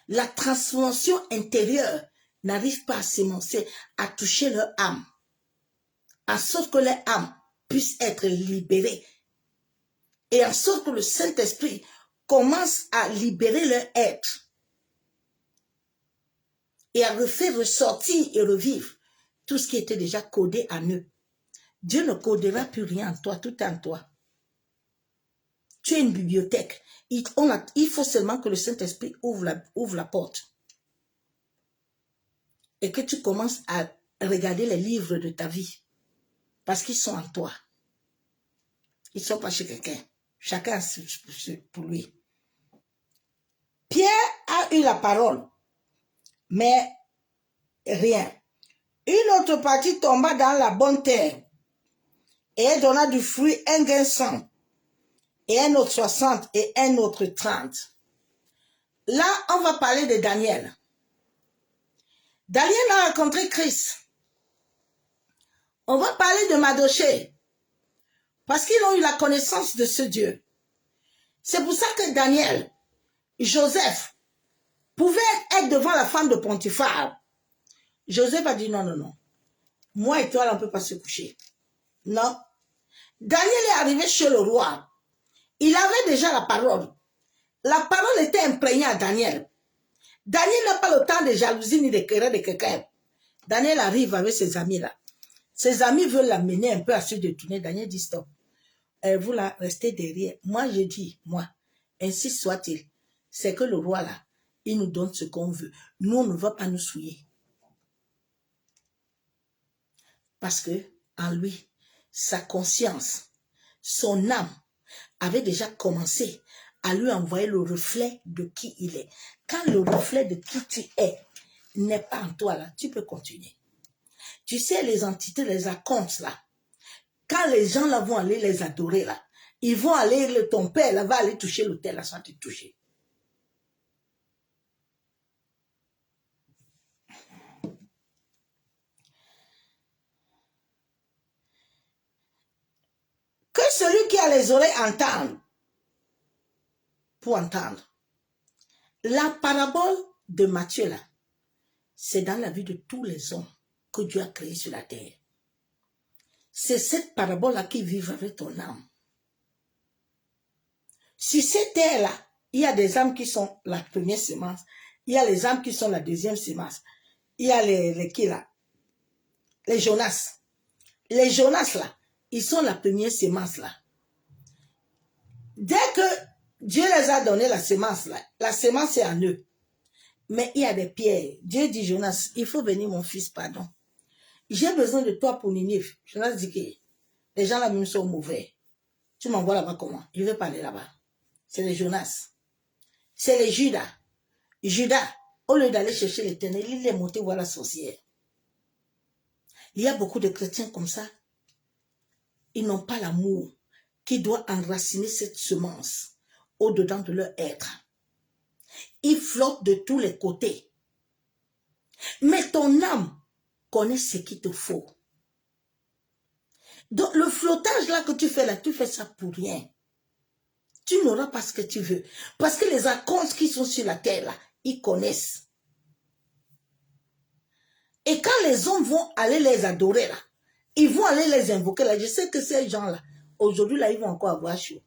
La transformation intérieure n'arrive pas à s'émoncer, à toucher leur âme, en sorte que leur âme puisse être libérée, et en sorte que le Saint-Esprit commence à libérer leur être, et à refaire ressortir et revivre tout ce qui était déjà codé en eux. Dieu ne codera plus rien en toi, tout est en toi. Tu es une bibliothèque. Il faut seulement que le Saint-Esprit ouvre la porte. Et que tu commences à regarder les livres de ta vie. Parce qu'ils sont en toi. Ils ne sont pas chez quelqu'un. Chacun pour lui. Pierre a eu la parole. Mais rien. Une autre partie tomba dans la bonne terre. Et elle donna du fruit un gain 100. Et un autre 60 et un autre 30. Là, on va parler de Daniel. Daniel a rencontré Christ. On va parler de Mardochée. Parce qu'ils ont eu la connaissance de ce Dieu. C'est pour ça que Daniel, Joseph, pouvait être devant la femme de Potiphar. Joseph a dit non, non, non. Moi et toi, on ne peut pas se coucher. Non. Daniel est arrivé chez le roi. Il avait déjà la parole. La parole était imprégnée à Daniel. Daniel n'a pas le temps de jalousie ni de querer de quelqu'un. Daniel arrive avec ses amis là. Ses amis veulent l'amener un peu à se détourner. Daniel dit stop. Vous là, restez derrière. Moi, je dis, moi, ainsi soit-il. C'est que le roi là, il nous donne ce qu'on veut. Nous, on ne va pas nous souiller. Parce que en lui, sa conscience, son âme avait déjà commencé à lui envoyer le reflet de qui il est. Quand le reflet de qui tu es n'est pas en toi, là, tu peux continuer. Tu sais, les entités, les archontes, là, quand les gens là vont aller les adorer, là, ils vont aller, ton père là va aller toucher l'autel, là, sans te toucher. Que celui qui a les oreilles entende, pour entendre. La parabole de Matthieu, là, c'est dans la vie de tous les hommes que Dieu a créés sur la terre. C'est cette parabole-là qui vit avec ton âme. Sur cette terre-là, il y a des âmes qui sont la première semence, il y a les âmes qui sont la deuxième semence, il y a les qui là? Les Jonas. Les Jonas là, ils sont la première semence là. Dès que Dieu les a donné la semence là, la semence est en eux. Mais il y a des pierres. Dieu dit Jonas, il faut venir mon fils, pardon. J'ai besoin de toi pour Ninive. Jonas dit que les gens là même sont mauvais. Tu m'envoies là-bas comment? Je vais parler là-bas. C'est les Jonas. C'est les Judas. Judas, au lieu d'aller chercher l'Éternel, il est monté voir la sorcière. Il y a beaucoup de chrétiens comme ça. Ils n'ont pas l'amour qui doit enraciner cette semence au-dedans de leur être. Ils flottent de tous les côtés. Mais ton âme connaît ce qu'il te faut. Donc le flottage là que tu fais là, tu fais ça pour rien. Tu n'auras pas ce que tu veux. Parce que les archontes qui sont sur la terre là, ils connaissent. Et quand les hommes vont aller les adorer là, ils vont aller les invoquer là. Je sais que ces gens-là, aujourd'hui là, ils vont encore avoir chaud.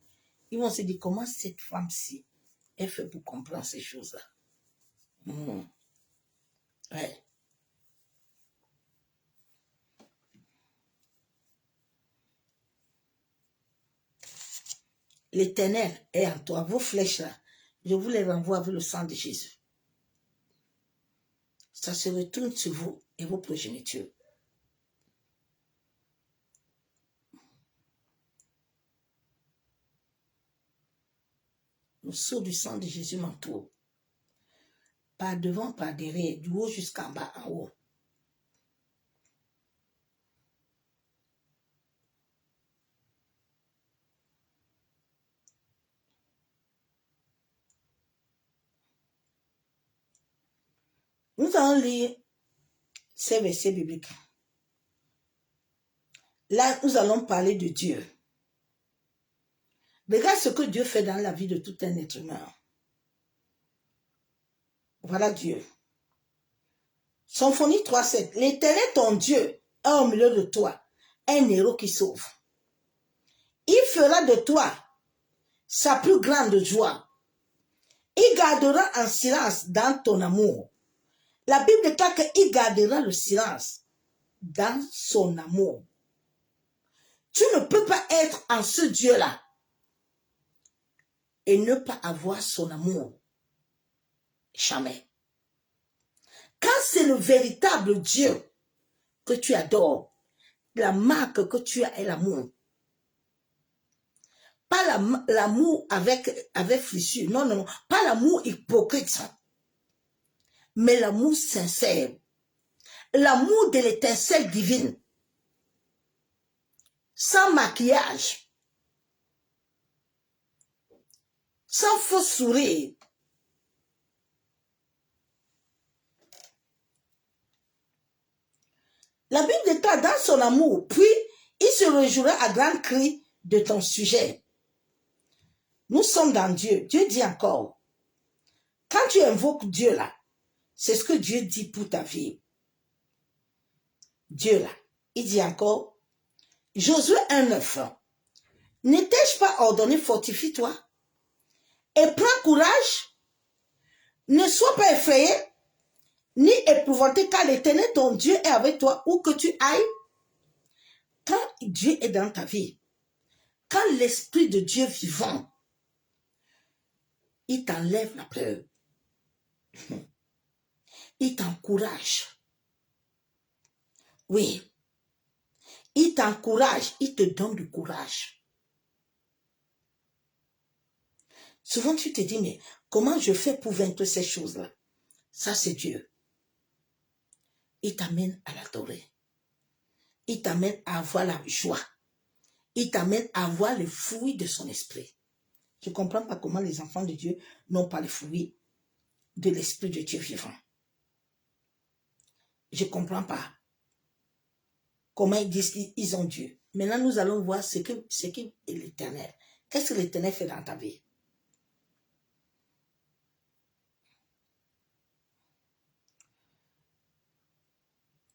Ils vont se dire, comment cette femme-ci, elle fait pour comprendre ces choses-là. Ouais. L'Éternel est en toi. Vos flèches là, je vous les renvoie avec le sang de Jésus. Ça se retourne sur vous et vos progénitures. Le sceau du sang de Jésus m'entoure. Par devant, par derrière, du haut jusqu'en bas, en haut. Nous allons lire ces versets bibliques. Là, nous allons parler de Dieu. Regarde ce que Dieu fait dans la vie de tout un être humain. Voilà Dieu. Symphonie 3:7. L'Éternel ton Dieu est au milieu de toi, un héros qui sauve. Il fera de toi sa plus grande joie. Il gardera un silence dans ton amour. La Bible déclare qu'il gardera le silence dans son amour. Tu ne peux pas être en ce Dieu-là et ne pas avoir son amour. Jamais. Quand c'est le véritable Dieu que tu adores, la marque que tu as est l'amour. Pas l'amour avec flissure. Non, non, non. Pas l'amour hypocrite. Mais l'amour sincère. L'amour de l'étincelle divine. Sans maquillage. Sans faux sourire. La Bible déclare dans son amour, puis il se réjouira à grands cris de ton sujet. Nous sommes dans Dieu. Dieu dit encore, quand tu invoques Dieu là, c'est ce que Dieu dit pour ta vie. Dieu là, il dit encore, Josué 1:9, n'étais-je pas ordonné, fortifie-toi et prends courage, ne sois pas effrayé, ni épouvanté, car l'Éternel ton Dieu est avec toi où que tu ailles. Quand Dieu est dans ta vie, quand l'Esprit de Dieu vivant, il t'enlève la peur. Il t'encourage. Oui. Il t'encourage, il te donne du courage. Souvent, tu te dis, mais comment je fais pour vaincre ces choses-là? Ça, c'est Dieu. Il t'amène à l'adorer. Il t'amène à avoir la joie. Il t'amène à avoir les fruits de son esprit. Je ne comprends pas comment les enfants de Dieu n'ont pas les fruits de l'esprit de Dieu vivant. Je ne comprends pas comment ils disent qu'ils ont Dieu. Maintenant, nous allons voir ce qu'est l'Éternel. Qu'est-ce que l'Éternel fait dans ta vie?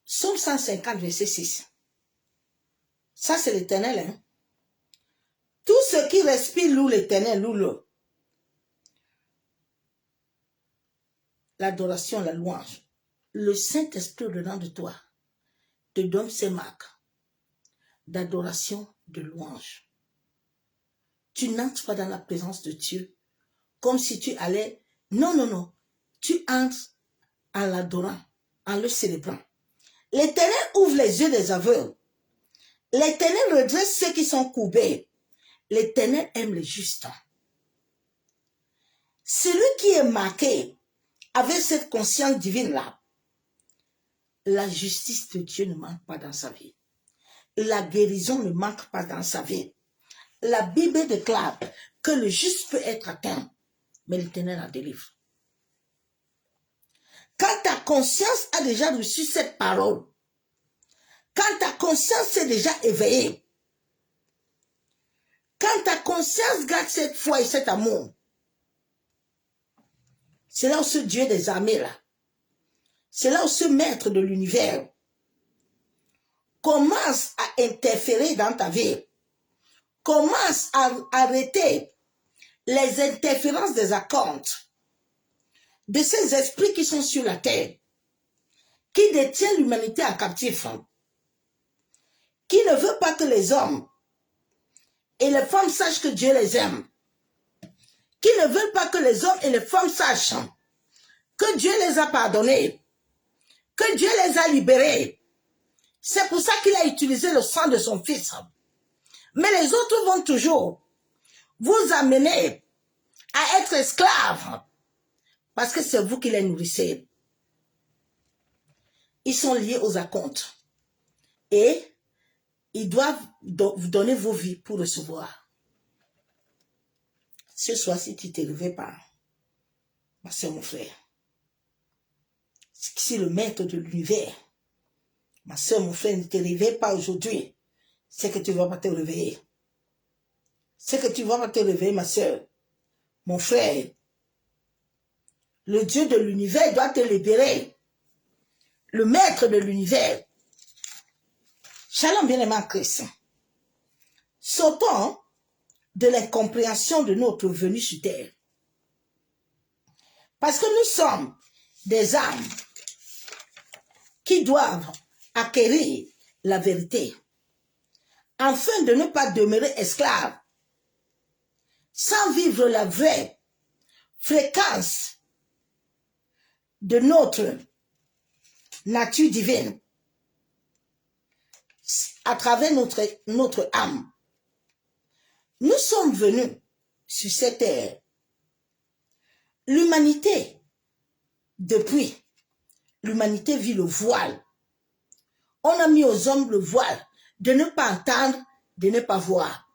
Psaume 150, verset 6. Ça, c'est l'Éternel. Hein? Tout ce qui respire loue l'Éternel, loue-le. L'adoration, la louange. Le Saint-Esprit dedans de toi te donne ces marques d'adoration, de louange. Tu n'entres pas dans la présence de Dieu comme si tu allais... Non, non, non. Tu entres en l'adorant, en le célébrant. L'Éternel ouvre les yeux des aveugles. L'Éternel redresse ceux qui sont courbés. L'Éternel aime les justes. Celui qui est marqué avec cette conscience divine-là, la justice de Dieu ne manque pas dans sa vie. La guérison ne manque pas dans sa vie. La Bible déclare que le juste peut être atteint, mais l'Éternel en délivre. Quand ta conscience a déjà reçu cette parole, quand ta conscience s'est déjà éveillée, quand ta conscience garde cette foi et cet amour, c'est là où ce Dieu des armées là, c'est là où ce maître de l'univers commence à interférer dans ta vie, commence à arrêter les interférences des acomptes de ces esprits qui sont sur la terre, qui détiennent l'humanité en captif, qui ne veut pas que les hommes et les femmes sachent que Dieu les aime, qui ne veulent pas que les hommes et les femmes sachent que Dieu les a pardonnés, que Dieu les a libérés. C'est pour ça qu'il a utilisé le sang de son fils. Mais les autres vont toujours vous amener à être esclaves parce que c'est vous qui les nourrissez. Ils sont liés aux acomptes et ils doivent vous donner vos vies pour recevoir. Ce soir, si tu ne t'es levé pas, ma soeur, mon frère, si le maître de l'univers, ma soeur, mon frère, ne te réveille pas aujourd'hui, c'est que tu ne vas pas te réveiller. C'est que tu ne vas pas te réveiller, ma soeur. Mon frère, le Dieu de l'univers doit te libérer. Le maître de l'univers. Shalom, bien-aimé en Christ. Sortons de l'incompréhension de notre venue sur terre. Parce que nous sommes des âmes qui doivent acquérir la vérité afin de ne pas demeurer esclaves sans vivre la vraie fréquence de notre nature divine à travers notre âme. Nous sommes venus sur cette terre. L'humanité, depuis, l'humanité vit le voile. On a mis aux hommes le voile de ne pas entendre, de ne pas voir.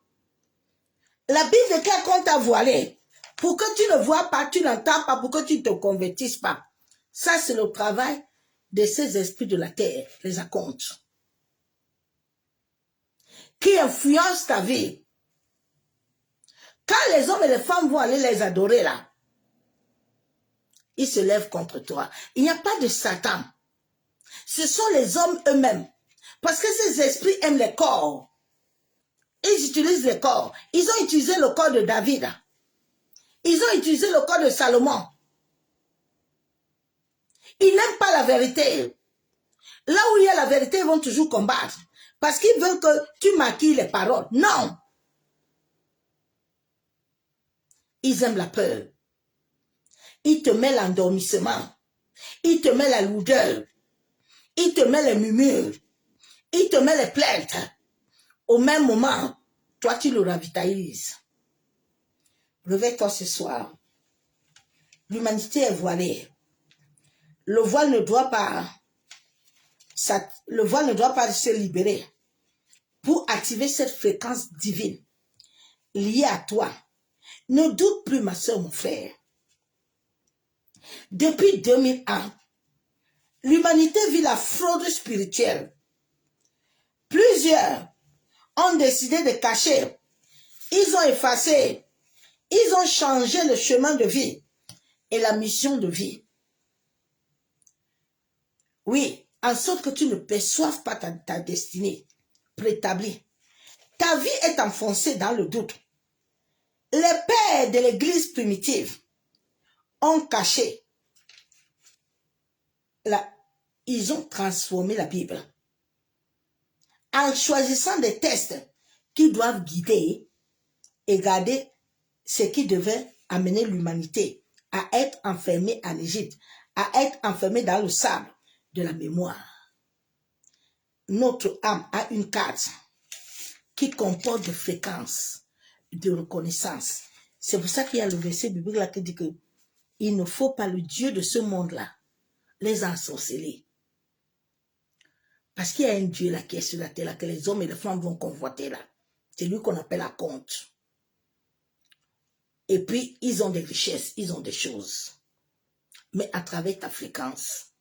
La Bible déclare qu'on t'a voilé pour que tu ne vois pas, tu n'entends pas, pour que tu ne te convertisses pas. Ça, c'est le travail de ces esprits de la terre, les acomptes, qui influencent ta vie. Quand les hommes et les femmes vont aller les adorer là, ils se lèvent contre toi. Il n'y a pas de Satan. Ce sont les hommes eux-mêmes. Parce que ces esprits aiment les corps. Ils utilisent les corps. Ils ont utilisé le corps de David. Ils ont utilisé le corps de Salomon. Ils n'aiment pas la vérité. Là où il y a la vérité, ils vont toujours combattre. Parce qu'ils veulent que tu maquilles les paroles. Non. Ils aiment la peur. Ils te mettent l'endormissement. Ils te mettent la lourdeur. Ils te mettent les murmures. Ils te mettent les plaintes. Au même moment, toi tu le ravitaillises. réveille-toi ce soir. L'humanité est voilée. Le voile ne doit pas se libérer pour activer cette fréquence divine liée à toi. Ne doute plus, ma soeur, mon frère. Depuis 2000 ans, l'humanité vit la fraude spirituelle. Plusieurs ont décidé de cacher. Ils ont effacé. Ils ont changé le chemin de vie et la mission de vie. Oui, en sorte que tu ne perçoives pas ta destinée préétablie. Ta vie est enfoncée dans le doute. Les pères de l'église primitive ont caché. Ils ont transformé la Bible en choisissant des textes qui doivent guider et garder ce qui devait amener l'humanité à être enfermée en Égypte, à être enfermée dans le sable de la mémoire. Notre âme a une carte qui comporte des fréquences de reconnaissance. C'est pour ça qu'il y a le verset biblique là qui dit que il ne faut pas le Dieu de ce monde-là les ensorceler. Parce qu'il y a un Dieu là qui est sur la terre, là, que les hommes et les femmes vont convoiter là. C'est lui qu'on appelle la compte. Et puis, ils ont des richesses, ils ont des choses. Mais à travers ta fréquence.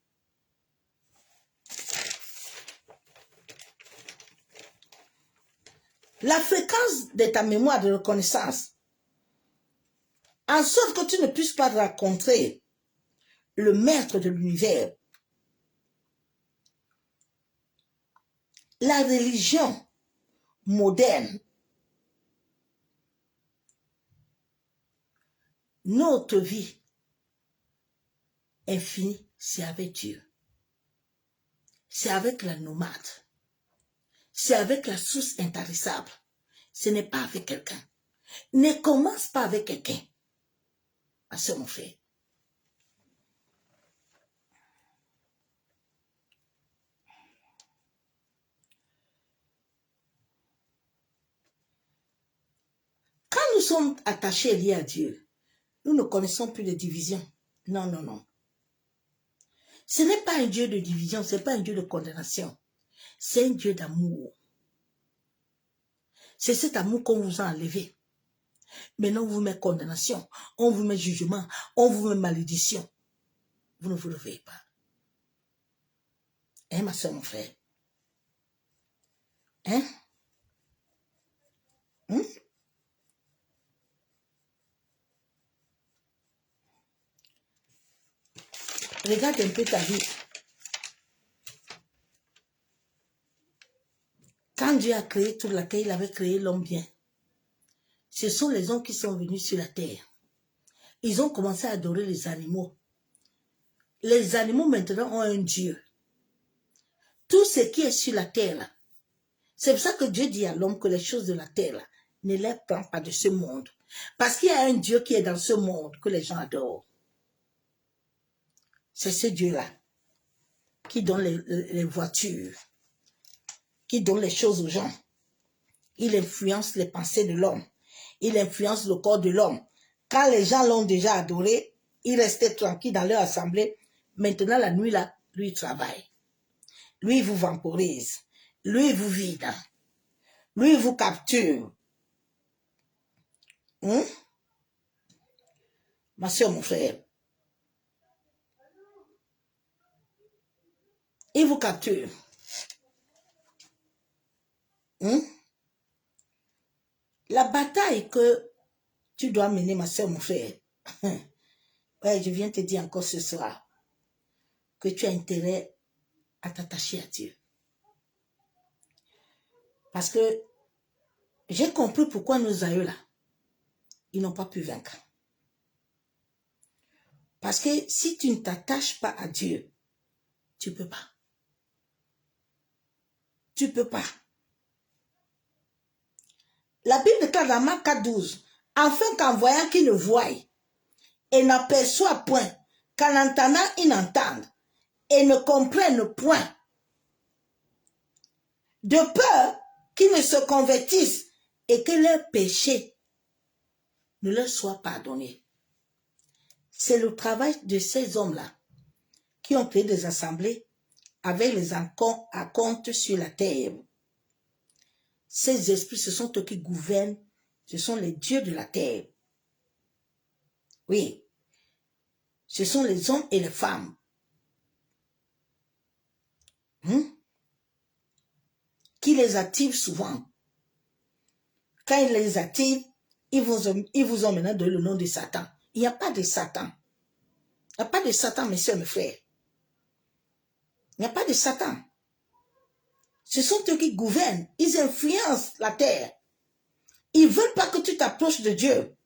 La fréquence de ta mémoire de reconnaissance, en sorte que tu ne puisses pas rencontrer le maître de l'univers. La religion moderne, notre vie infinie, c'est avec Dieu. C'est avec la nomade. C'est avec la source intarissable. Ce n'est pas avec quelqu'un. Ne commence pas avec quelqu'un. Ah, c'est mon frère. Quand nous sommes attachés et liés à Dieu, nous ne connaissons plus de division. Non, non, non. Ce n'est pas un Dieu de division, ce n'est pas un Dieu de condamnation. C'est un Dieu d'amour. C'est cet amour qu'on vous a enlevé. Maintenant, on vous met condamnation, on vous met jugement, on vous met malédiction. Vous ne vous réveillez pas. Hein, ma soeur, mon frère? Hein? Regarde un peu ta vie. Quand Dieu a créé toute la terre, il avait créé l'homme bien. Ce sont les hommes qui sont venus sur la terre. Ils ont commencé à adorer les animaux. Les animaux maintenant ont un Dieu. Tout ce qui est sur la terre, là, c'est pour ça que Dieu dit à l'homme que les choses de la terre, là, ne les prend pas de ce monde. Parce qu'il y a un Dieu qui est dans ce monde que les gens adorent. C'est ce Dieu-là qui donne les voitures, qui donne les choses aux gens. Il influence les pensées de l'homme. Il influence le corps de l'homme. Quand les gens l'ont déjà adoré, ils restaient tranquilles dans leur assemblée. Maintenant, la nuit, là, lui, il travaille. Lui, il vous vamporise. Lui, il vous vide. Lui, il vous capture. Ma soeur, mon frère. Il vous capture. La bataille que tu dois mener, ma soeur, mon frère. Ouais, je viens te dire encore ce soir que tu as intérêt à t'attacher à Dieu. Parce que j'ai compris pourquoi nos aïeux là, ils n'ont pas pu vaincre. Parce que si tu ne t'attaches pas à Dieu, tu ne peux pas. Tu ne peux pas. La Bible déclare dans Marc 4,12, afin qu'en voyant qu'ils ne voient et n'aperçoivent point, qu'en entendant ils n'entendent et ne comprennent point, de peur qu'ils ne se convertissent et que leurs péchés ne leur soit pardonné. C'est le travail de ces hommes-là qui ont créé des assemblées avec les acomptes sur la terre. Ces esprits, ce sont eux qui gouvernent, ce sont les dieux de la terre. Oui, ce sont les hommes et les femmes. Qui les activent souvent. Quand ils les activent, ils vous ont maintenant donné le nom de Satan. Il n'y a pas de Satan. Il n'y a pas de Satan, mes soeurs, mes frères. Il n'y a pas de Satan. Ce sont eux qui gouvernent. Ils influencent la terre. Ils ne veulent pas que tu t'approches de Dieu.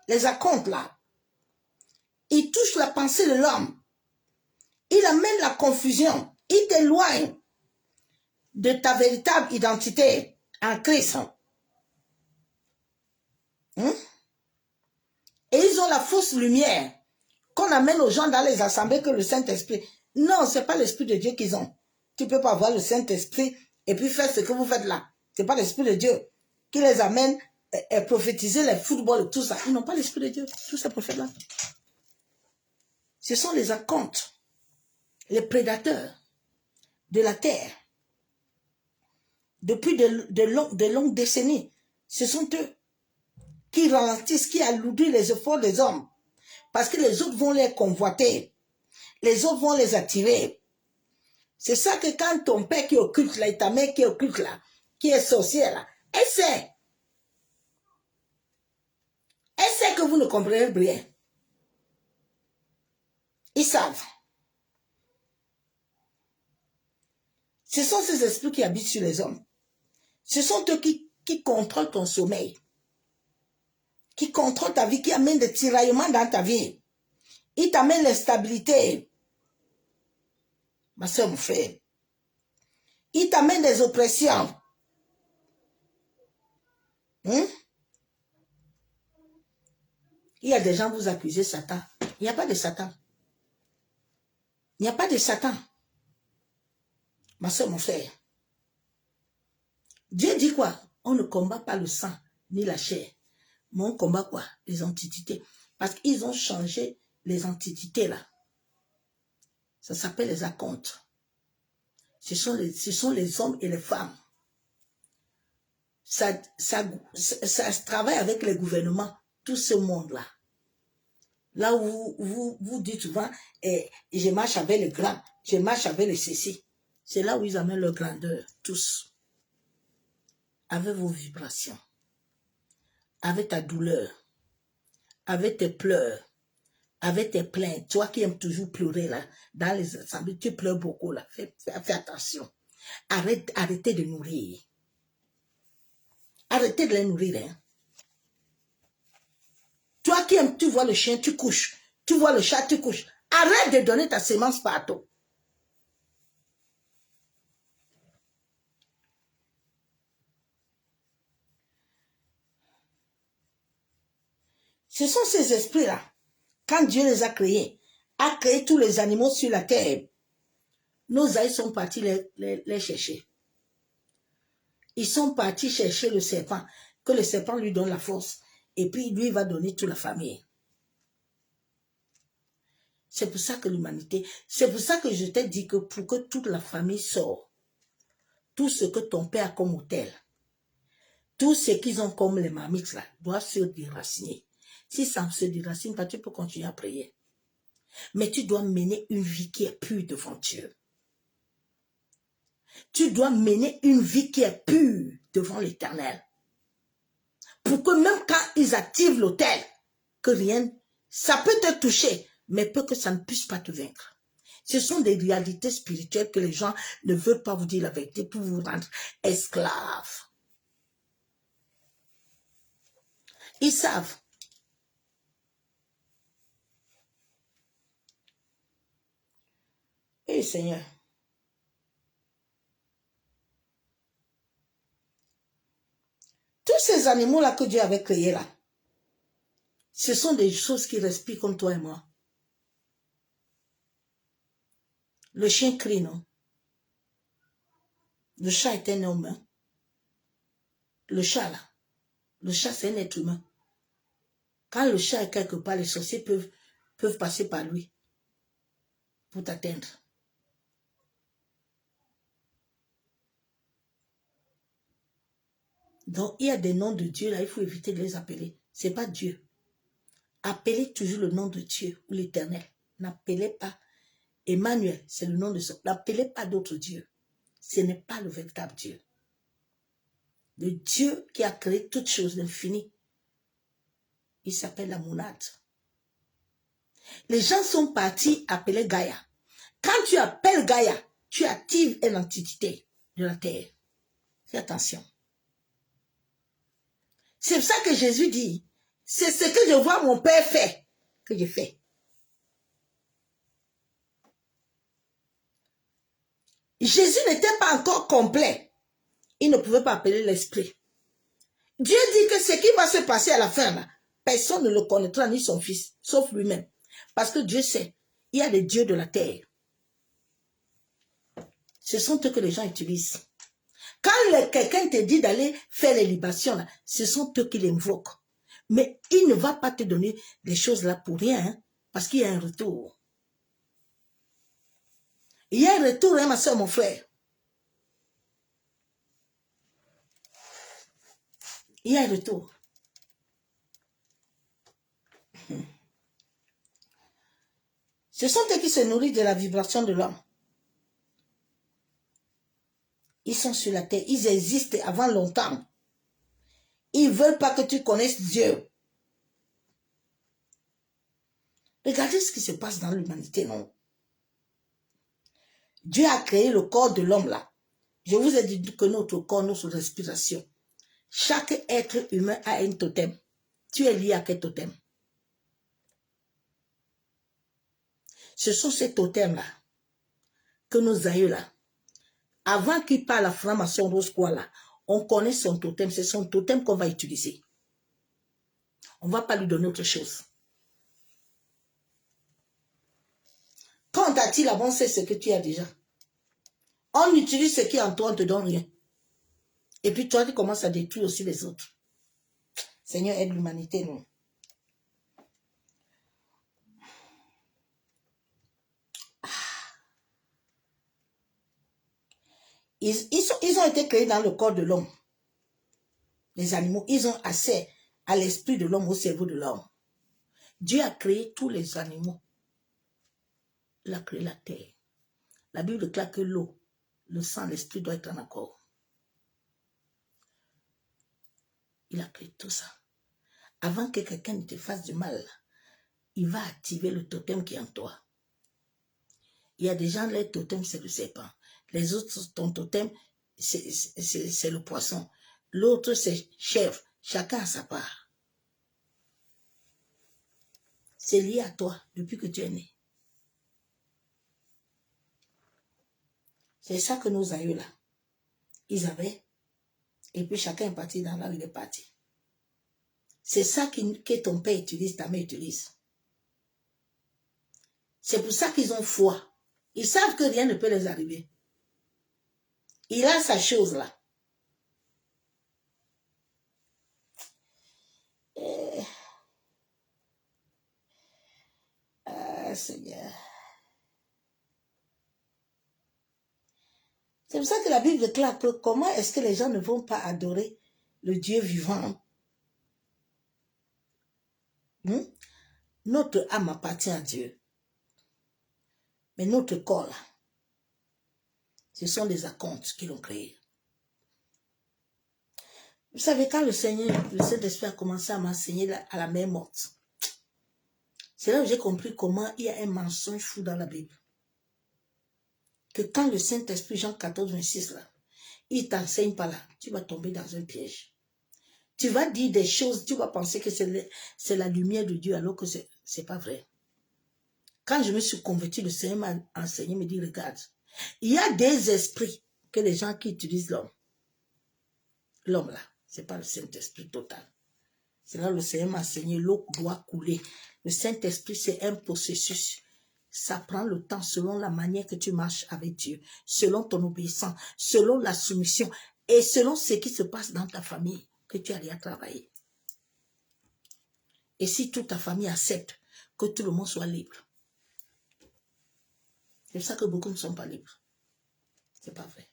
Les acomptes là. Ils touchent la pensée de l'homme. Ils amènent la confusion. Ils t'éloignent de ta véritable identité en Christ. Et ils ont la fausse lumière qu'on amène aux gens dans les assemblées que le Saint-Esprit. Non, ce n'est pas l'Esprit de Dieu qu'ils ont. Tu ne peux pas avoir le Saint-Esprit et puis faire ce que vous faites là. Ce n'est pas l'Esprit de Dieu qui les amène à prophétiser les footballs et tout ça. Ils n'ont pas l'Esprit de Dieu, tous ces prophètes-là. Ce sont les acomptes, les prédateurs de la terre. Depuis de longues décennies, ce sont eux qui ralentissent, qui alourdissent les efforts des hommes. Parce que les autres vont les convoiter. Les autres vont les attirer. C'est ça que quand ton père qui occulte là, et ta mère qui occulte là, qui est sorcière là, elle sait que vous ne comprenez rien. Ils savent. Ce sont ces esprits qui habitent sur les hommes. Ce sont eux qui contrôlent ton sommeil. Qui contrôlent ta vie, qui amènent des tiraillements dans ta vie. Ils t'amènent l'instabilité. Ma soeur, mon frère. Ils t'amènent des oppressions. Il y a des gens vous accusez Satan. Il n'y a pas de Satan. Il n'y a pas de Satan. Ma soeur, mon frère. Dieu dit quoi? On ne combat pas le sang ni la chair. Mais on combat quoi? Les antiquités. Parce qu'ils ont changé les antiquités là. Ça s'appelle les acomptes. Ce sont les hommes et les femmes. Ça travaille avec les gouvernements, tout ce monde-là. Là où vous dites souvent, je marche avec les grands, je marche avec les ceci. C'est là où ils amènent leur grandeur, tous. Avec vos vibrations, avec ta douleur, avec tes pleurs, avec tes plaintes. Toi qui aimes toujours pleurer là, dans les assemblées, tu pleures beaucoup là. Fais attention. Arrêtez de nourrir. Arrêtez de les nourrir. Hein. Toi qui aimes, tu vois le chien, tu couches. Tu vois le chat, tu couches. Arrête de donner ta sémence partout. Ce sont ces esprits-là. Quand Dieu les a créés tous les animaux sur la terre. Nos aïeux sont partis les chercher. Ils sont partis chercher le serpent, que le serpent lui donne la force. Et puis lui va donner toute la famille. C'est pour ça que l'humanité, c'est pour ça que je t'ai dit que pour que toute la famille sorte, tout ce que ton père a comme hôtel, tout ce qu'ils ont comme les marmites là, doit se déraciner. Si ça ne se déracine pas, tu peux continuer à prier. Mais tu dois mener une vie qui est pure devant Dieu. Tu dois mener une vie qui est pure devant l'Éternel. Pour que même quand ils activent l'autel, que rien, ça peut te toucher, mais peut que ça ne puisse pas te vaincre. Ce sont des réalités spirituelles que les gens ne veulent pas vous dire la vérité pour vous rendre esclaves. Ils savent. Eh Seigneur. Tous ces animaux-là que Dieu avait créés là, ce sont des choses qui respirent comme toi et moi. Le chien crie, non? Le chat est un homme. Hein? Le chat là, le chat c'est un être humain. Quand le chat est quelque part, les sorciers peuvent passer par lui pour t'atteindre. Donc, il y a des noms de Dieu là, il faut éviter de les appeler. Ce n'est pas Dieu. Appelez toujours le nom de Dieu ou l'Éternel. N'appelez pas Emmanuel, c'est le nom de son. N'appelez pas d'autres dieux. Ce n'est pas le véritable Dieu. Le Dieu qui a créé toutes choses d'infini, il s'appelle la monade. Les gens sont partis appeler Gaïa. Quand tu appelles Gaïa, tu actives une entité de la terre. Fais attention. C'est pour ça que Jésus dit, c'est ce que je vois mon Père faire, que je fais. Jésus n'était pas encore complet. Il ne pouvait pas appeler l'esprit. Dieu dit que ce qui va se passer à la fin, là, personne ne le connaîtra, ni son fils, sauf lui-même. Parce que Dieu sait, il y a des dieux de la terre. Ce sont eux que les gens utilisent. Quand quelqu'un te dit d'aller faire les libations, là, ce sont eux qui l'invoquent. Mais il ne va pas te donner des choses là pour rien, hein, parce qu'il y a un retour. Il y a un retour, hein, ma soeur, mon frère. Il y a un retour. Ce sont eux qui se nourrissent de la vibration de l'homme. Ils sont sur la terre. Ils existent avant longtemps. Ils ne veulent pas que tu connaisses Dieu. Regardez ce qui se passe dans l'humanité, non? Dieu a créé le corps de l'homme là. Je vous ai dit que notre corps, notre respiration. Chaque être humain a un totem. Tu es lié à quel totem? Ce sont ces totems-là que nos aïeux là, avant qu'il parle à franc-maçon rose quoi là, on connaît son totem, c'est son totem qu'on va utiliser. On ne va pas lui donner autre chose. Quand on t'a dit là, on sait ce que tu as déjà. On utilise ce qui est en toi, on ne te donne rien. Et puis toi, tu commences à détruire aussi les autres. Seigneur, aide l'humanité, non? Ils ont été créés dans le corps de l'homme. Les animaux, ils ont accès à l'esprit de l'homme, au cerveau de l'homme. Dieu a créé tous les animaux. Il a créé la terre. La Bible déclare que l'eau, le sang, l'esprit doit être en accord. Il a créé tout ça. Avant que quelqu'un ne te fasse du mal, il va activer le totem qui est en toi. Il y a des gens, leur totem, c'est le serpent. Les autres, ton totem, c'est le poisson. L'autre, c'est chèvre. Chacun a sa part. C'est lié à toi depuis que tu es né. C'est ça que nos aïeux là, ils avaient. Et puis chacun est parti dans là où il est parti. C'est ça que ton père utilise, ta mère utilise. C'est pour ça qu'ils ont foi. Ils savent que rien ne peut les arriver. Il a sa chose là. Seigneur. C'est pour ça que la Bible déclare que comment est-ce que les gens ne vont pas adorer le Dieu vivant? Notre âme appartient à Dieu. Mais notre corps là, ce sont les acomptes qui l'ont créé. Vous savez, quand le Saint-Esprit a commencé à m'enseigner à la mer morte, c'est là où j'ai compris comment il y a un mensonge fou dans la Bible. Que quand le Saint-Esprit, Jean 14, 26, là, il t'enseigne par là, tu vas tomber dans un piège. Tu vas dire des choses, tu vas penser que c'est la lumière de Dieu, alors que ce n'est pas vrai. Quand je me suis converti, le Seigneur m'a enseigné, me dit, regarde, il y a des esprits que les gens qui utilisent l'homme. L'homme là, ce n'est pas le Saint-Esprit total. C'est là que le Seigneur m'a enseigné, l'eau doit couler. Le Saint-Esprit, c'est un processus. Ça prend le temps selon la manière que tu marches avec Dieu, selon ton obéissance, selon la soumission et selon ce qui se passe dans ta famille que tu as à travailler. Et si toute ta famille accepte que tout le monde soit libre. C'est pour ça que beaucoup ne sont pas libres. C'est pas vrai.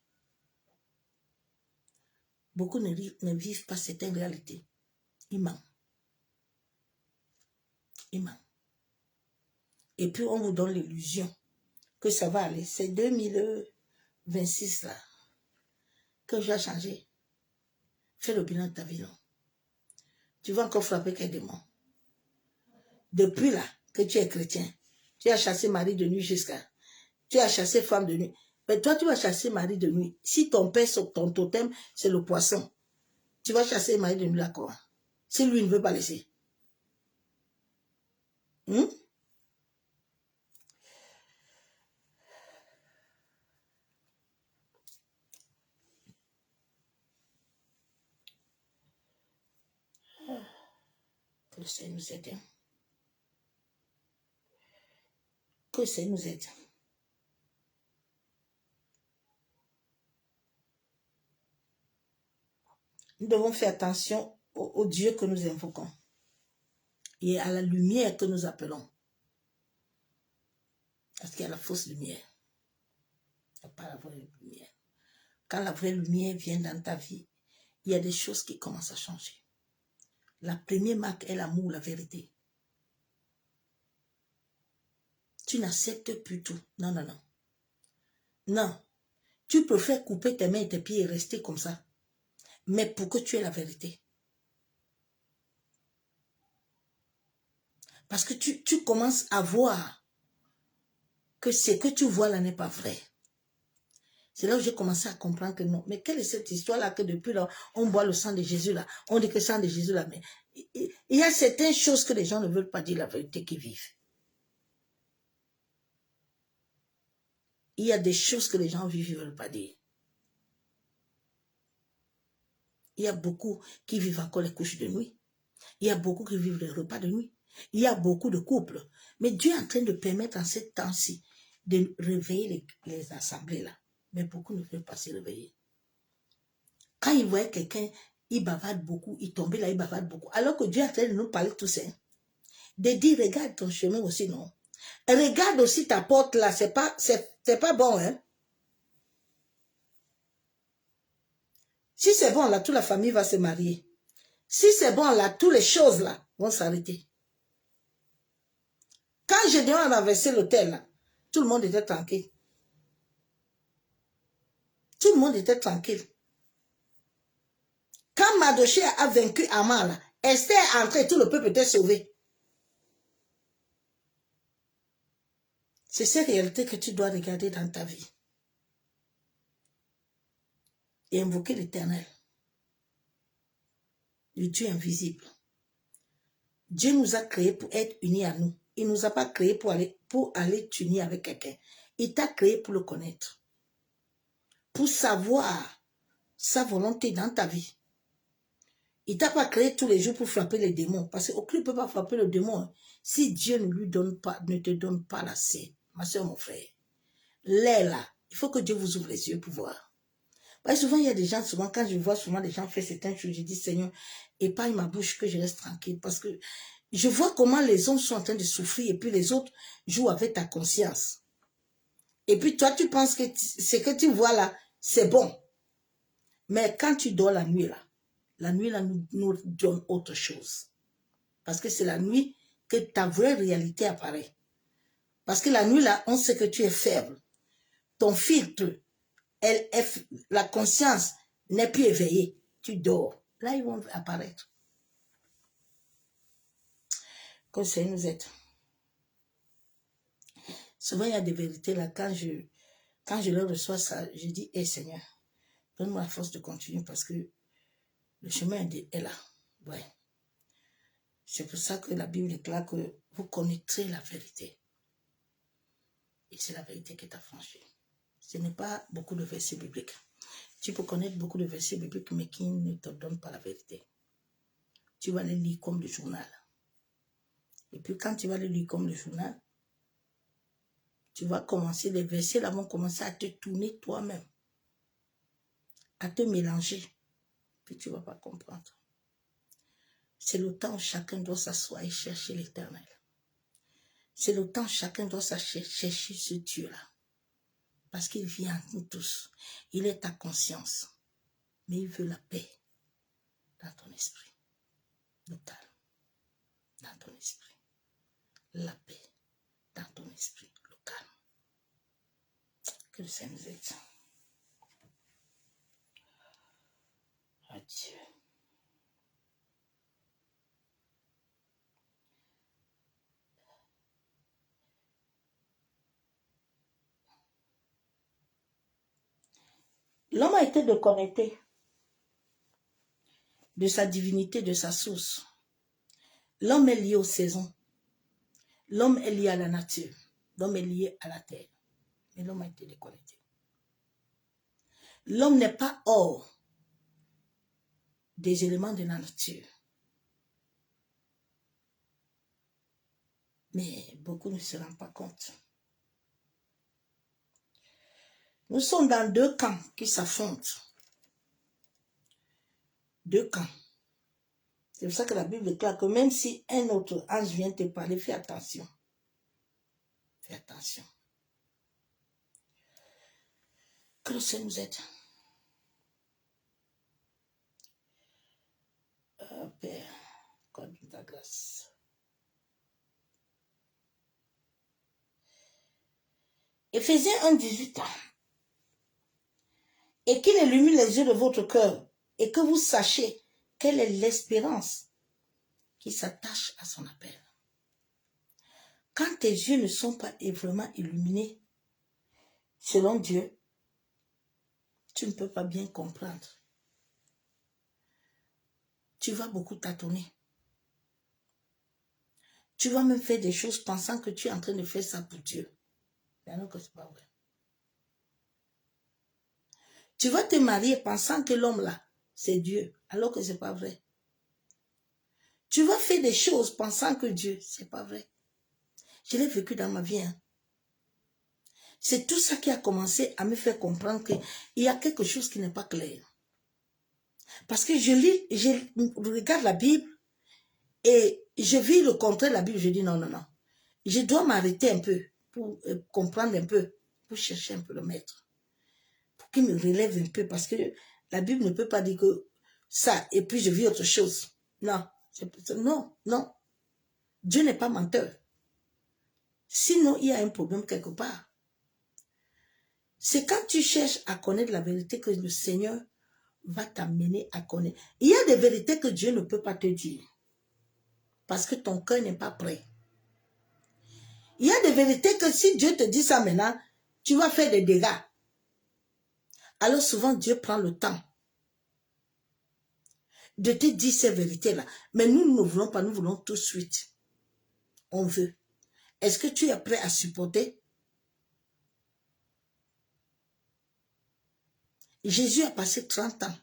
Beaucoup ne vivent pas certaines réalités. Ils mentent. Ils mentent. Et puis on vous donne l'illusion que ça va aller. C'est 2026 là que je vais changer. Fais le bilan de ta vie, non. Tu vas encore frapper quel démon. Depuis là que tu es chrétien, tu as chassé mari de nuit jusqu'à... Tu as chassé femme de nuit. Mais toi, tu vas chasser mari de nuit. Si ton père, ton totem, c'est le poisson, tu vas chasser mari de nuit là quoi? Si lui ne veut pas laisser. Que le Seigneur nous aide. Que le Seigneur nous aide. Nous devons faire attention au Dieu que nous invoquons et à la lumière que nous appelons. Parce qu'il y a la fausse lumière. Il n'y a pas la vraie lumière. Quand la vraie lumière vient dans ta vie, il y a des choses qui commencent à changer. La première marque est l'amour, la vérité. Tu n'acceptes plus tout. Non, non, non. Non. Tu préfères couper tes mains et tes pieds et rester comme ça. Mais pour que tu aies la vérité. Parce que tu commences à voir que ce que tu vois là n'est pas vrai. C'est là où j'ai commencé à comprendre que non. Mais quelle est cette histoire-là que depuis là, on boit le sang de Jésus là. On dit que le sang de Jésus là. Mais il y a certaines choses que les gens ne veulent pas dire la vérité qu'ils vivent. Il y a des choses que les gens vivent, ils ne veulent pas dire. Il y a beaucoup qui vivent encore les couches de nuit. Il y a beaucoup qui vivent les repas de nuit. Il y a beaucoup de couples. Mais Dieu est en train de permettre en ce temps-ci de réveiller les assemblées là. Mais beaucoup ne veulent pas se réveiller. Quand ils voient quelqu'un, il bavarde beaucoup, il tombe là, il bavarde beaucoup. Alors que Dieu est en train de nous parler tout ça. De dire, regarde ton chemin aussi, non. Regarde aussi ta porte là, c'est pas bon, hein. Si c'est bon là, toute la famille va se marier. Si c'est bon là, toutes les choses là vont s'arrêter. Quand Gédéon a renversé l'autel là, tout le monde était tranquille. Tout le monde était tranquille. Quand Mardochée a vaincu Haman là, Esther est entrée, tout le peuple était sauvé. C'est ces réalités que tu dois regarder dans ta vie. Et invoquer l'Éternel. Le Dieu invisible. Dieu nous a créés pour être unis à nous. Il ne nous a pas créés pour aller t'unir avec quelqu'un. Il t'a créé pour le connaître. Pour savoir sa volonté dans ta vie. Il ne t'a pas créé tous les jours pour frapper les démons. Parce qu'aucun ne peut pas frapper le démon. Si Dieu ne te donne pas la scène, ma soeur, mon frère, l'est là. Il faut que Dieu vous ouvre les yeux pour voir. Parce que souvent, il y a des gens, quand je vois souvent des gens faire certaines choses, je dis, Seigneur, épargne ma bouche, que je reste tranquille. Parce que je vois comment les hommes sont en train de souffrir et puis les autres jouent avec ta conscience. Et puis toi, tu penses que ce que tu vois là, c'est bon. Mais quand tu dors la nuit là nous donne autre chose. Parce que c'est la nuit que ta vraie réalité apparaît. Parce que la nuit là, on sait que tu es faible. Ton filtre, la conscience n'est plus éveillée. Tu dors. Là, ils vont apparaître. Que ça nous aide. Souvent, il y a des vérités là. Quand je leur reçois ça, je dis, hé Seigneur, donne-moi la force de continuer parce que le chemin est là. Ouais. C'est pour ça que la Bible déclare que vous connaîtrez la vérité. Et c'est la vérité qui t'a franchi. Ce n'est pas beaucoup de versets bibliques. Tu peux connaître beaucoup de versets bibliques, mais qui ne te donnent pas la vérité. Tu vas les lire comme le journal. Et puis quand tu vas les lire comme le journal, tu vas commencer, les versets là vont commencer à te tourner toi-même. À te mélanger. Puis tu ne vas pas comprendre. C'est le temps où chacun doit s'asseoir et chercher l'Éternel. C'est le temps où chacun doit chercher ce Dieu-là. Parce qu'il vient à nous tous. Il est ta conscience. Mais il veut la paix dans ton esprit. Le calme dans ton esprit. La paix dans ton esprit. Le calme. Que le Seigneur nous aide. Adieu. L'homme a été déconnecté de sa divinité, de sa source. L'homme est lié aux saisons. L'homme est lié à la nature. L'homme est lié à la terre. Mais l'homme a été déconnecté. L'homme n'est pas hors des éléments de la nature. Mais beaucoup ne se rendent pas compte. Nous sommes dans deux camps qui s'affrontent. Deux camps. C'est pour ça que la Bible déclare que même si un autre ange vient te parler, fais attention. Fais attention. Que le Seigneur nous aide. Père, accorde-nous ta grâce. Éphésiens 1:18. Et qu'il illumine les yeux de votre cœur et que vous sachiez quelle est l'espérance qui s'attache à son appel. Quand tes yeux ne sont pas vraiment illuminés, selon Dieu, tu ne peux pas bien comprendre. Tu vas beaucoup tâtonner. Tu vas même faire des choses pensant que tu es en train de faire ça pour Dieu. Mais alors que ce n'est pas vrai. Tu vas te marier pensant que l'homme là, c'est Dieu, alors que ce n'est pas vrai. Tu vas faire des choses pensant que Dieu, ce n'est pas vrai. Je l'ai vécu dans ma vie. Hein. C'est tout ça qui a commencé à me faire comprendre qu'il y a quelque chose qui n'est pas clair. Parce que je regarde la Bible et je vis le contraire de la Bible. Je dis non. Je dois m'arrêter un peu pour comprendre un peu, pour chercher un peu le maître. Pour qu'il me relève un peu parce que la Bible ne peut pas dire que ça et puis je vis autre chose. Non. Non. Dieu n'est pas menteur. Sinon, il y a un problème quelque part. C'est quand tu cherches à connaître la vérité que le Seigneur va t'amener à connaître. Il y a des vérités que Dieu ne peut pas te dire. Parce que ton cœur n'est pas prêt. Il y a des vérités que si Dieu te dit ça maintenant, tu vas faire des dégâts. Alors souvent Dieu prend le temps de te dire ces vérités-là. Mais nous ne voulons pas, nous voulons tout de suite. On veut. Est-ce que tu es prêt à supporter? Jésus a passé 30 ans.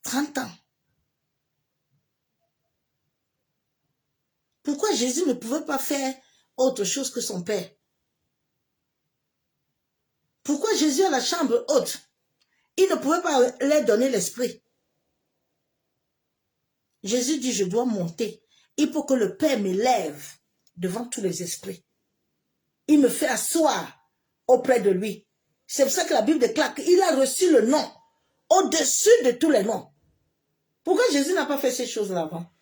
30 ans. Pourquoi Jésus ne pouvait pas faire autre chose que son Père? Pourquoi Jésus a la chambre haute? Il ne pouvait pas leur donner l'esprit. Jésus dit, je dois monter. Il faut que le Père m'élève devant tous les esprits. Il me fait asseoir auprès de lui. C'est pour ça que la Bible déclare qu'il a reçu le nom au-dessus de tous les noms. Pourquoi Jésus n'a pas fait ces choses-là avant?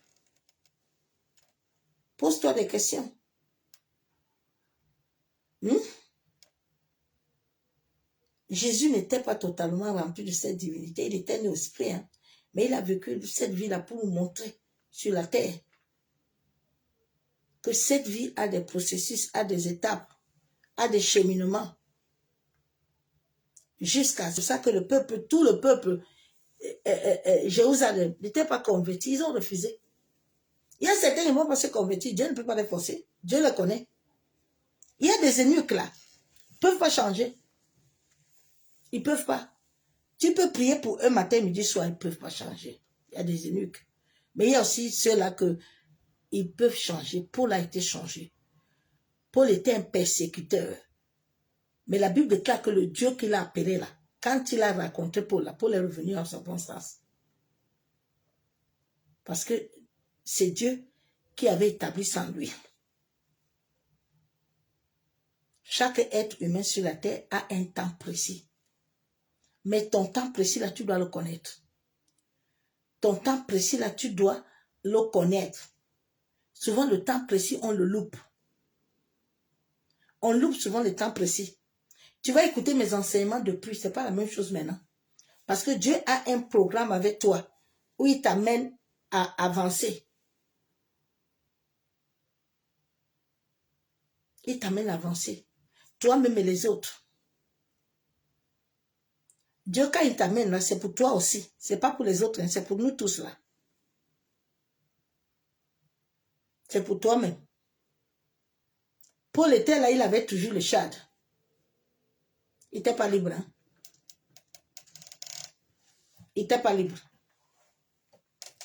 Pose-toi des questions. Jésus n'était pas totalement rempli de cette divinité. Il était né au esprit. Hein? Mais il a vécu cette vie-là pour nous montrer sur la terre que cette vie a des processus, a des étapes, a des cheminements. Jusqu'à c'est ça que le peuple, tout le peuple, Jérusalem, n'était pas converti. Ils ont refusé. Il y a certains qui ne vont pas se convertir. Dieu ne peut pas les forcer. Dieu les connaît. Il y a des eunuques là. Ils ne peuvent pas changer. Ils ne peuvent pas. Tu peux prier pour eux matin, midi, soir. Ils ne peuvent pas changer. Il y a des eunuques. Mais il y a aussi ceux-là que ils peuvent changer. Paul a été changé. Paul était un persécuteur. Mais la Bible déclare que le Dieu qu'il a appelé là, quand il a rencontré Paul, là, Paul est revenu à son bon sens. Parce que c'est Dieu qui avait établi ça en lui. Chaque être humain sur la terre a un temps précis. Mais ton temps précis, là, tu dois le connaître. Ton temps précis, là, tu dois le connaître. Souvent, le temps précis, on le loupe. On loupe souvent le temps précis. Tu vas écouter mes enseignements depuis, ce n'est pas la même chose maintenant. Parce que Dieu a un programme avec toi où il t'amène à avancer. Il t'amène à avancer. Toi-même et les autres. Dieu, quand il t'amène là, c'est pour toi aussi. Ce n'est pas pour les autres, hein, c'est pour nous tous là. C'est pour toi-même. Paul était là, il avait toujours le chad. Il n'était pas libre. Hein? Il n'était pas libre.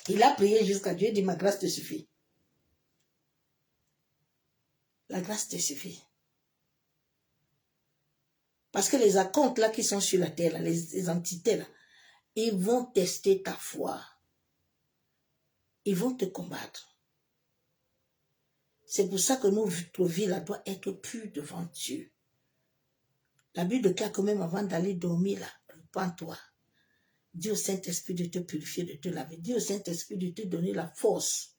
Il a prié jusqu'à Dieu, il dit, ma grâce te suffit. La grâce te suffit. Parce que les acomptes là qui sont sur la terre, là, les entités là, ils vont tester ta foi. Ils vont te combattre. C'est pour ça que notre vie là doit être pure devant Dieu. La Bible déclare que même avant d'aller dormir là, repens-toi. Dis au Saint-Esprit de te purifier, de te laver. Dis au Saint-Esprit de te donner la force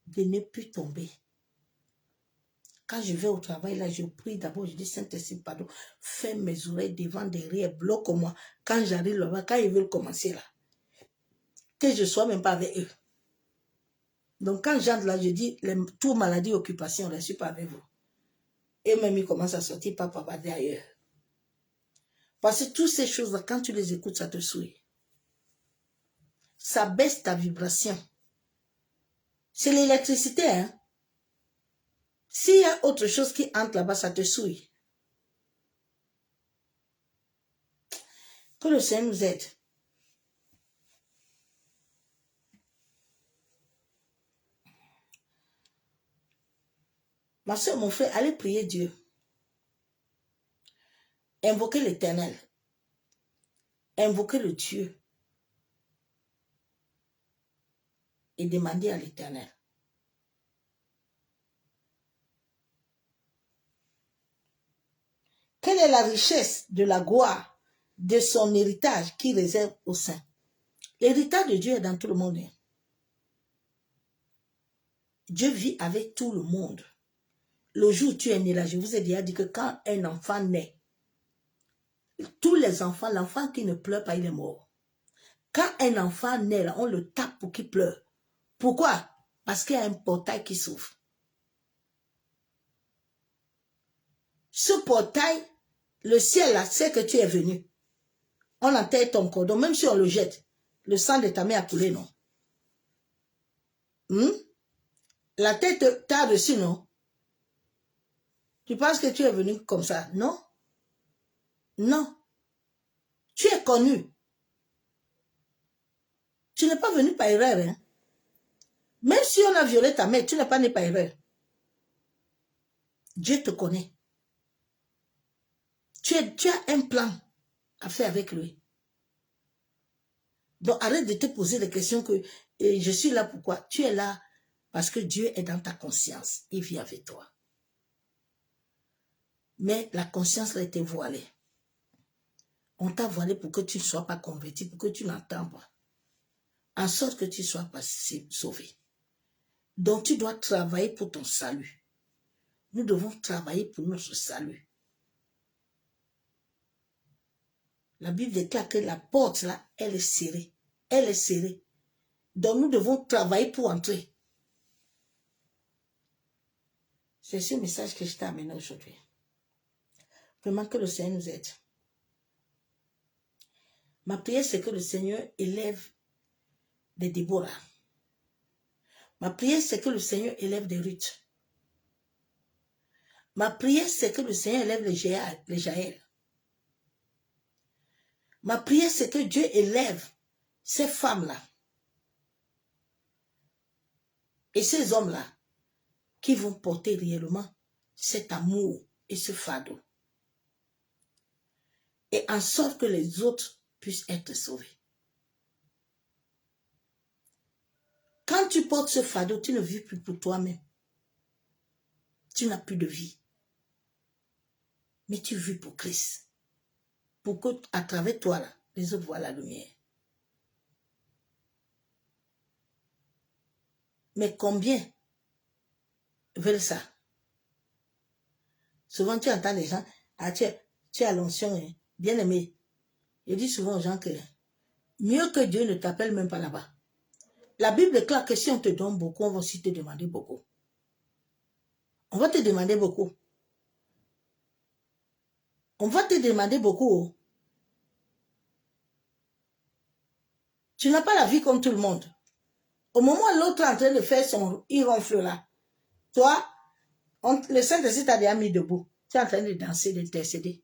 de ne plus tomber. Quand je vais au travail, là, je prie d'abord, je dis Saint-Esprit, pardon, fais mes oreilles devant, derrière, bloque-moi. Quand j'arrive là-bas, quand ils veulent commencer là, que je ne sois même pas avec eux. Donc quand j'entre là, je dis, toute maladie, occupation, je ne suis pas avec vous. Et même ils commencent à sortir, papa, ailleurs. Parce que toutes ces choses-là, quand tu les écoutes, ça te souille. Ça baisse ta vibration. C'est l'électricité, hein. S'il y a autre chose qui entre là-bas, ça te souille. Que le Seigneur nous aide. Ma soeur, mon frère, allez prier Dieu. Invoquez l'Éternel. Invoquez le Dieu. Et demandez à l'Éternel. Quelle est la richesse de la gloire de son héritage qu'il réserve aux saints? L'héritage de Dieu est dans tout le monde. Dieu vit avec tout le monde. Le jour où tu es né là, je vous ai déjà dit que quand un enfant naît, tous les enfants, l'enfant qui ne pleure pas, il est mort. Quand un enfant naît là, on le tape pour qu'il pleure. Pourquoi? Parce qu'il y a un portail qui s'ouvre. Ce portail, le ciel là, c'est que tu es venu. On enterre ton cordon, même si on le jette, le sang de ta mère a coulé, non? La tête t'a reçu, non? Tu penses que tu es venu comme ça? Non? Non. Tu es connu. Tu n'es pas venu par erreur. Hein? Même si on a violé ta mère, tu n'es pas né par erreur. Dieu te connaît. Tu as un plan à faire avec lui. Donc arrête de te poser des questions que je suis là pourquoi? Tu es là parce que Dieu est dans ta conscience. Il vit avec toi. Mais la conscience a été voilée. On t'a voilé pour que tu ne sois pas converti, pour que tu n'entends pas. En sorte que tu ne sois pas sauvé. Donc tu dois travailler pour ton salut. Nous devons travailler pour notre salut. La Bible déclare que la porte là, elle est serrée. Elle est serrée. Donc nous devons travailler pour entrer. C'est ce message que je t'ai amené aujourd'hui. Vraiment que le Seigneur nous aide. Ma prière, c'est que le Seigneur élève des Déborah. Ma prière, c'est que le Seigneur élève des Ruth. Ma prière, c'est que le Seigneur élève les Jaël. Ma prière, c'est que Dieu élève ces femmes-là et ces hommes-là qui vont porter réellement cet amour et ce fardeau. Et en sorte que les autres puissent être sauvés. Quand tu portes ce fardeau, tu ne vis plus pour toi-même. Tu n'as plus de vie. Mais tu vis pour Christ. Pour que, à travers toi, là, les autres voient la lumière. Mais combien veulent ça? Souvent, tu entends des gens, ah, tu es à l'onction, hein, bien aimé. Je dis souvent aux gens que mieux que Dieu ne t'appelle même pas là-bas. La Bible déclare que si on te donne beaucoup, on va aussi te demander beaucoup. On va te demander beaucoup. On va te demander beaucoup. Tu n'as pas la vie comme tout le monde. Au moment où l'autre est en train de faire son ronfle là, toi, le Saint-Esprit t'a déjà mis debout. Tu es en train de danser, d'intercéder.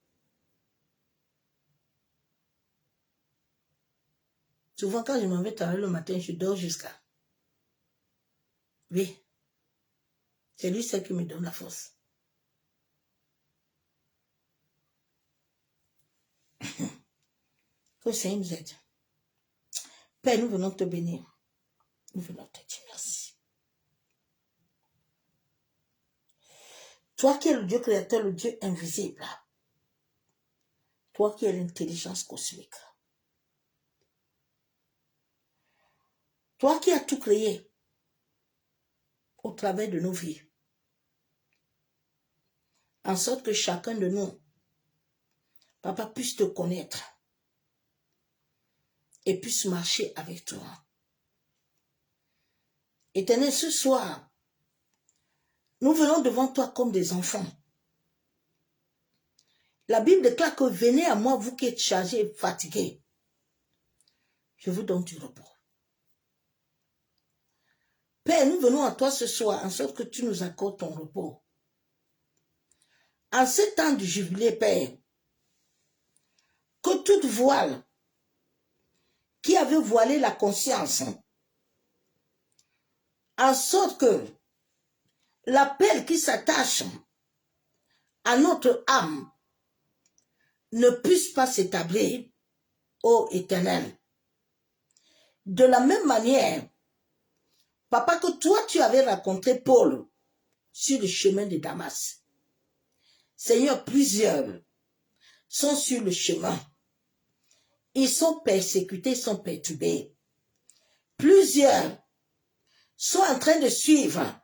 Souvent, quand je m'en vais travailler le matin, je dors jusqu'à. Oui. C'est lui seul qui me donne la force. Que le Seigneur nous aide. Père, nous venons te bénir. Nous venons te dire merci. Toi qui es le Dieu créateur, le Dieu invisible. Toi qui es l'intelligence cosmique. Toi qui as tout créé au travers de nos vies. En sorte que chacun de nous, papa, puisse te connaître et puisse marcher avec toi. Éternel, ce soir, nous venons devant toi comme des enfants. La Bible déclare que venez à moi, vous qui êtes chargés et fatigués. Je vous donne du repos. Père, nous venons à toi ce soir, en sorte que tu nous accordes ton repos. En ce temps du jubilé, Père, que toute voile qui avait voilé la conscience, en sorte que l'appel qui s'attache à notre âme ne puisse pas s'établir, ô Éternel. De la même manière, papa, que toi tu avais rencontré Paul sur le chemin de Damas. Seigneur, plusieurs sont sur le chemin. Ils sont persécutés, sont perturbés. Plusieurs sont en train de suivre.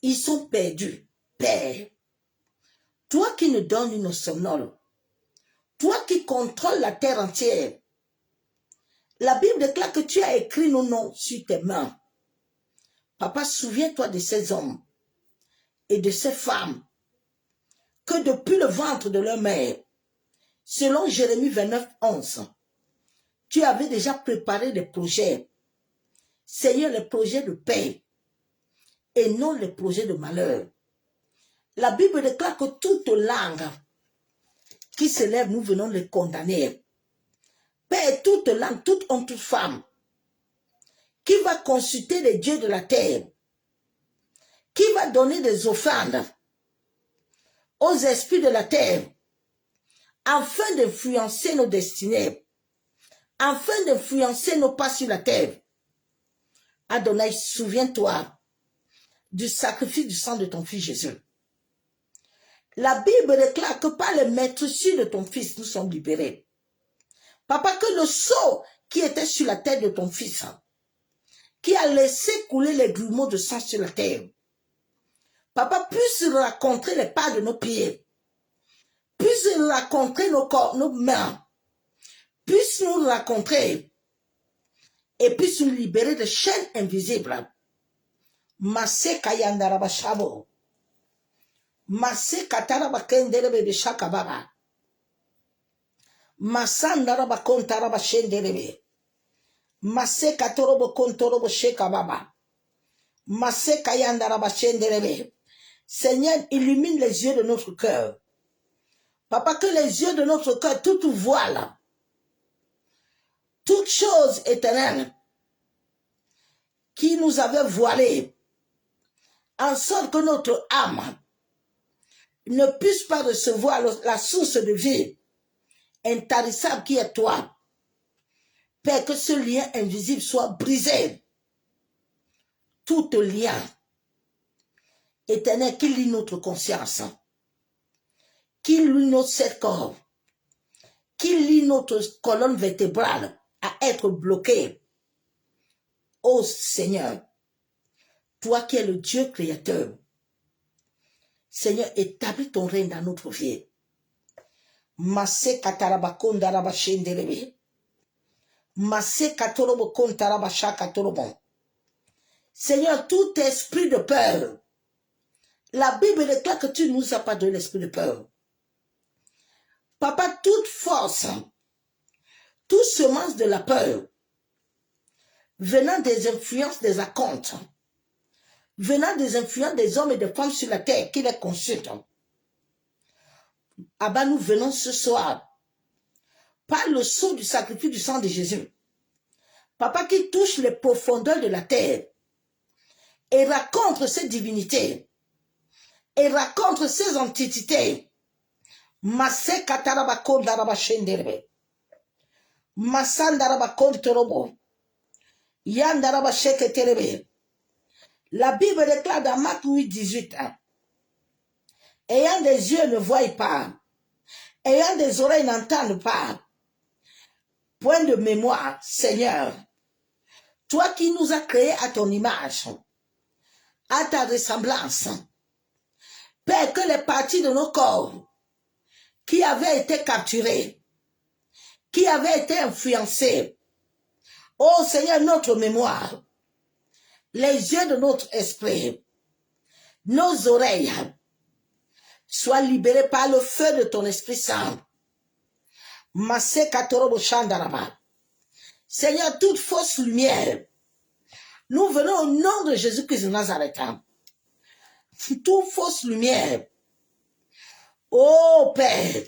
Ils sont perdus. Père, toi qui nous donnes une somnole, toi qui contrôles la terre entière, la Bible déclare que tu as écrit nos noms sur tes mains. Papa, souviens-toi de ces hommes et de ces femmes que depuis le ventre de leur mère, selon Jérémie 29, 11, tu avais déjà préparé des projets. Seigneur, les projets de paix et non les projets de malheur. La Bible déclare que toute langue qui se lève, nous venons les condamner. Père, toute langue, toute homme, toute femme qui va consulter les dieux de la terre, qui va donner des offrandes aux esprits de la terre, afin d'influencer nos destinées, afin d'influencer nos pas sur la terre. Adonai, souviens-toi du sacrifice du sang de ton fils Jésus. La Bible déclare que par les maîtresses de ton fils, nous sommes libérés. Papa, que le sceau qui était sur la tête de ton fils, qui a laissé couler les grumeaux de sang sur la terre, papa, puisse rencontrer les pas de nos pieds, puisse rencontrer nos corps, nos mains, puisse nous rencontrer et puisse nous libérer de chaînes invisibles. Masse kayandaraba shabo. Masse kataraba kenderebe de shakababa. Masandaraba kontaraba shenderebe. Masse katorobo kontorobo shekababa. Masse kayandaraba shenderebe. Seigneur, illumine les yeux de notre cœur. Papa, que les yeux de notre cœur, toute voile, toute chose éternelle qui nous avait voilé, en sorte que notre âme ne puisse pas recevoir la source de vie intarissable qui est toi. Père, que ce lien invisible soit brisé tout lien éternel qui lie notre conscience, qui lie notre corps, qui lie notre colonne vertébrale à être bloquée. Ô Seigneur, toi qui es le Dieu créateur, Seigneur, établis ton règne dans notre vie. Masse katarabakon darabashenderebe. Masse katorobokon tarabasha katorobon. Seigneur, tout esprit de peur, la Bible déclare que tu ne nous as pas donné l'esprit de peur. Papa, toute force, toute semence de la peur, venant des influences des acomptes, venant des influences des hommes et des femmes sur la terre qui les consultent. Abba, nous venons ce soir par le sceau du sacrifice du sang de Jésus. Papa, qui touche les profondeurs de la terre et raconte ces divinités et raconte ces entités. Masse katarabakon darabashenderebe. Massandarabakon torobo. Yandarabasheketerebe. La Bible déclare dans Marc 8, 18, ayant des yeux ne voient pas, ayant des oreilles n'entendent pas, point de mémoire, Seigneur, toi qui nous as créés à ton image, à ta ressemblance, Père, que les parties de nos corps qui avaient été capturées, qui avaient été influencées, ô Seigneur, notre mémoire, les yeux de notre esprit, nos oreilles, soient libérés par le feu de ton Esprit Saint. Seigneur, toute fausse lumière, nous venons au nom de Jésus-Christ de Nazareth. Toute fausse lumière, ô Père,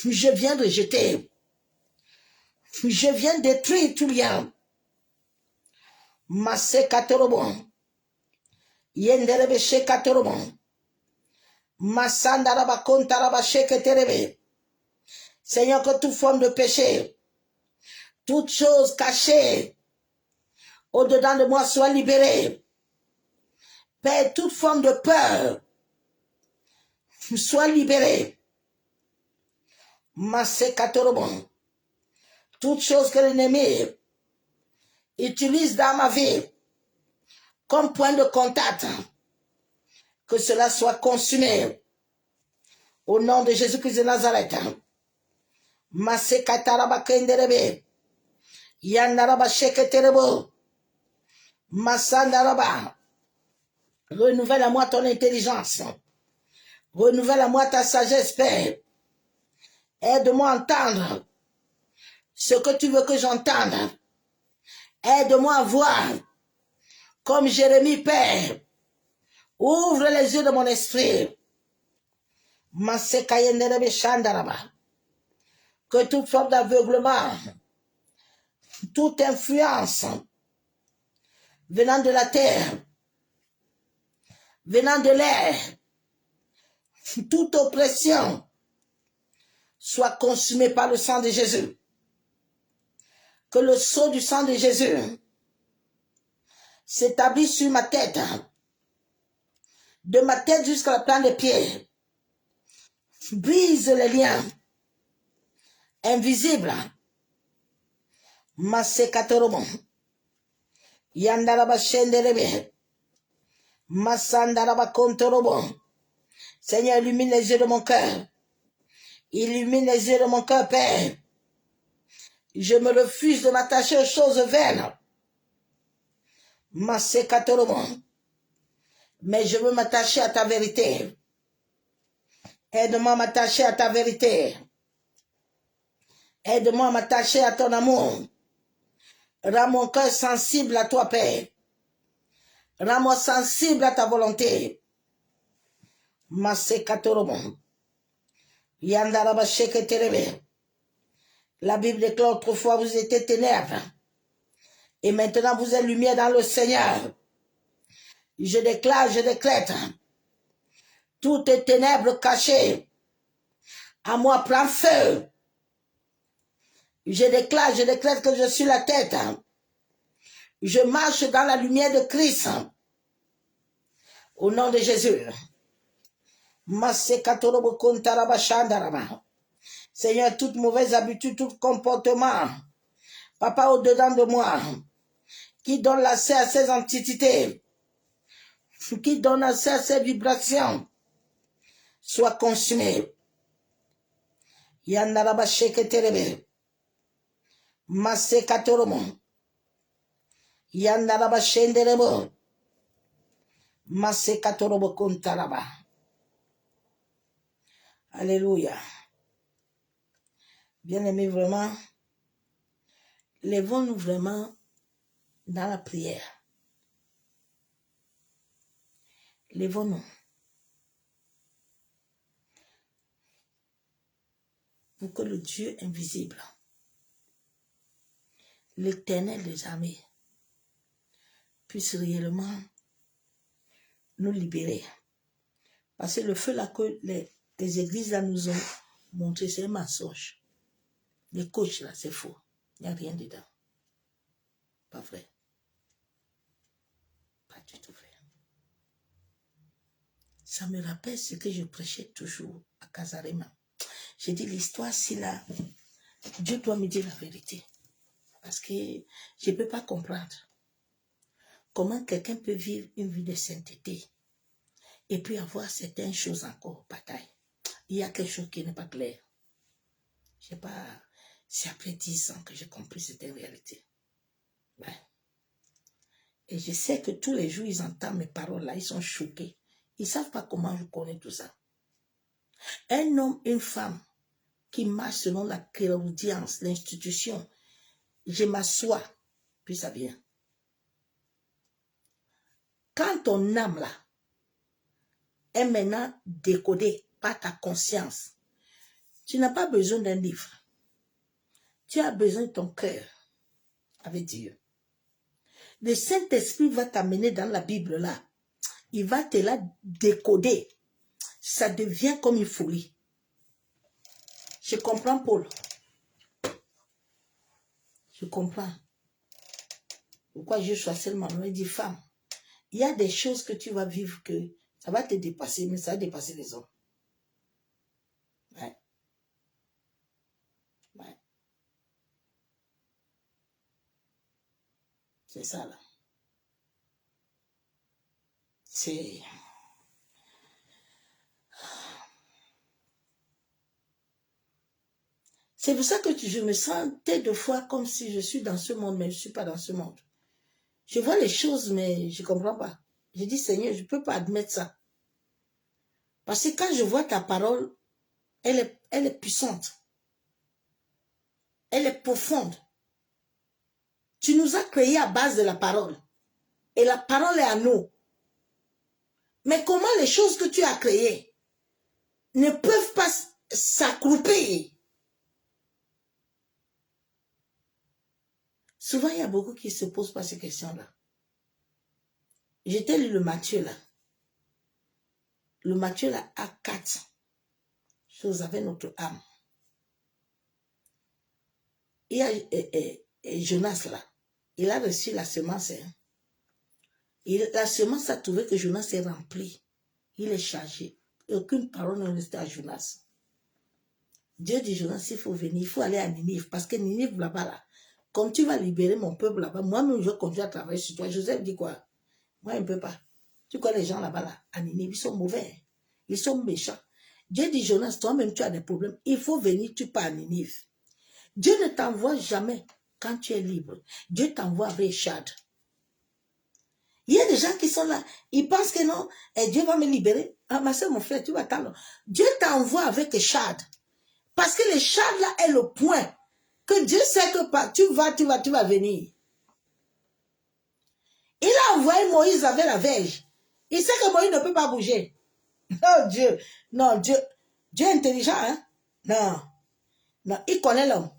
je viens de jeter, je viens détruire tout lien. Masse katorobon, yenderebe she katorobon, massandaraba kontaraba sheketerebe. Seigneur, que toute forme de péché, toute chose cachée au-dedans de moi soit libérée. Père, toute forme de peur soit libérée. Masse katorobon, toute chose que l'ennemi utilise dans ma vie comme point de contact, que cela soit consumé au nom de Jésus-Christ de Nazareth. Masse kataraba kenderebe, yandaraba sheketerebo, massandaraba. Renouvelle à moi ton intelligence, renouvelle à moi ta sagesse, Père. Aide-moi à entendre ce que tu veux que j'entende. Aide-moi à voir comme Jérémie, Père. Ouvre les yeux de mon esprit. Que toute forme d'aveuglement, toute influence venant de la terre, venant de l'air, toute oppression soit consumée par le sang de Jésus. Que le sceau du sang de Jésus s'établisse sur ma tête, de ma tête jusqu'à la plante des pieds. Brise les liens invisibles. Masekatorobo. Yandaraba shenderebe. Massandaraba kontorobo. Seigneur, illumine les yeux de mon cœur. Illumine les yeux de mon cœur, Père. Je me refuse de m'attacher aux choses vaines. Masekatorobo. Mais je veux m'attacher à ta vérité. Aide-moi à m'attacher à ta vérité. Aide-moi à m'attacher à ton amour. Rends mon cœur sensible à toi, Père. Rends-moi sensible à ta volonté. Masekatorobo. Yandaraba sheketerebe. La Bible déclare autrefois vous étiez ténèbres. Et maintenant vous êtes lumière dans le Seigneur. Je déclare, je décrète. Toutes les ténèbres cachées à moi prend feu. Je déclare, je décrète que je suis la tête. Je marche dans la lumière de Christ. Au nom de Jésus. Seigneur, toute mauvaise habitude, tout comportement, Papa, au-dedans de moi, qui donne l'accès à ces entités, qui donne accès à ces vibrations, soit consumé. Yandaraba sheketerebe. Masse katoromo. Yandaraba shenderebo. Masse katorobo kontaraba. Alléluia. Bien-aimés, vraiment, lèvons-nous vraiment dans la prière. Lèvons-nous. Pour que le Dieu invisible, l'Éternel des armées, puisse réellement nous libérer. Parce que le feu là que les églises là nous ont montré, c'est un mensonge. Les coachs là, c'est faux. Il n'y a rien dedans. Pas vrai. Pas du tout vrai. Ça me rappelle ce que je prêchais toujours à Casarema. J'ai dit l'histoire, si là, Dieu doit me dire la vérité. Parce que je ne peux pas comprendre comment quelqu'un peut vivre une vie de sainteté et puis avoir certaines choses encore, bataille. Il y a quelque chose qui n'est pas clair. Je sais pas, c'est après 10 ans que j'ai compris cette réalité. Ouais. Et je sais que tous les jours, ils entendent mes paroles là, ils sont choqués. Ils ne savent pas comment je connais tout ça. Un homme, une femme qui marche selon la clairaudience, l'institution, je m'assois, puis ça vient. Quand ton âme là est maintenant décodée par ta conscience, tu n'as pas besoin d'un livre. Tu as besoin de ton cœur avec Dieu. Le Saint-Esprit va t'amener dans la Bible là. Il va te la décoder. Ça devient comme une folie. Je comprends, Paul. Je comprends. Pourquoi je sois seulement, on me dit femme. Il y a des choses que tu vas vivre que ça va te dépasser, mais ça va dépasser les hommes. Ouais. Ouais. C'est ça là. C'est pour ça que je me sentais de fois comme si je suis dans ce monde, mais je ne suis pas dans ce monde. Je vois les choses, mais je ne comprends pas. Je dis, Seigneur, je ne peux pas admettre ça. Parce que quand je vois ta parole, elle est puissante. Elle est profonde. Tu nous as créés à base de la parole. Et la parole est à nous. Mais comment les choses que tu as créées ne peuvent pas s'accroupir? Souvent, il y a beaucoup qui ne se posent pas ces questions-là. J'étais lu le Matthieu là. Le Matthieu là a 4 choses avec notre âme. Il y a Jonas là. Il a reçu la semence. Hein. La semence a trouvé que Jonas est rempli. Il est chargé. Et aucune parole ne restait à Jonas. Dieu dit Jonas, il faut venir, il faut aller à Ninive. Parce que Ninive là-bas là, comme tu vas libérer mon peuple là-bas, moi-même je vais continuer à travailler sur toi. Joseph dit quoi? Moi, je ne peux pas. Tu connais les gens là-bas là, à Ninive, ils sont mauvais. Ils sont méchants. Dieu dit Jonas, toi-même tu as des problèmes. Il faut venir, tu pars à Ninive. Dieu ne t'envoie jamais quand tu es libre. Dieu t'envoie avec Chad. Il y a des gens qui sont là, ils pensent que non, et Dieu va me libérer. Ah, ma soeur, mon frère, tu vas attendre. Dieu t'envoie avec Chad. Parce que le Chad là est le point que Dieu sait que tu vas venir. Il a envoyé Moïse avec la verge. Il sait que Moïse ne peut pas bouger. Non, Dieu est intelligent, hein? Non, il connaît l'homme.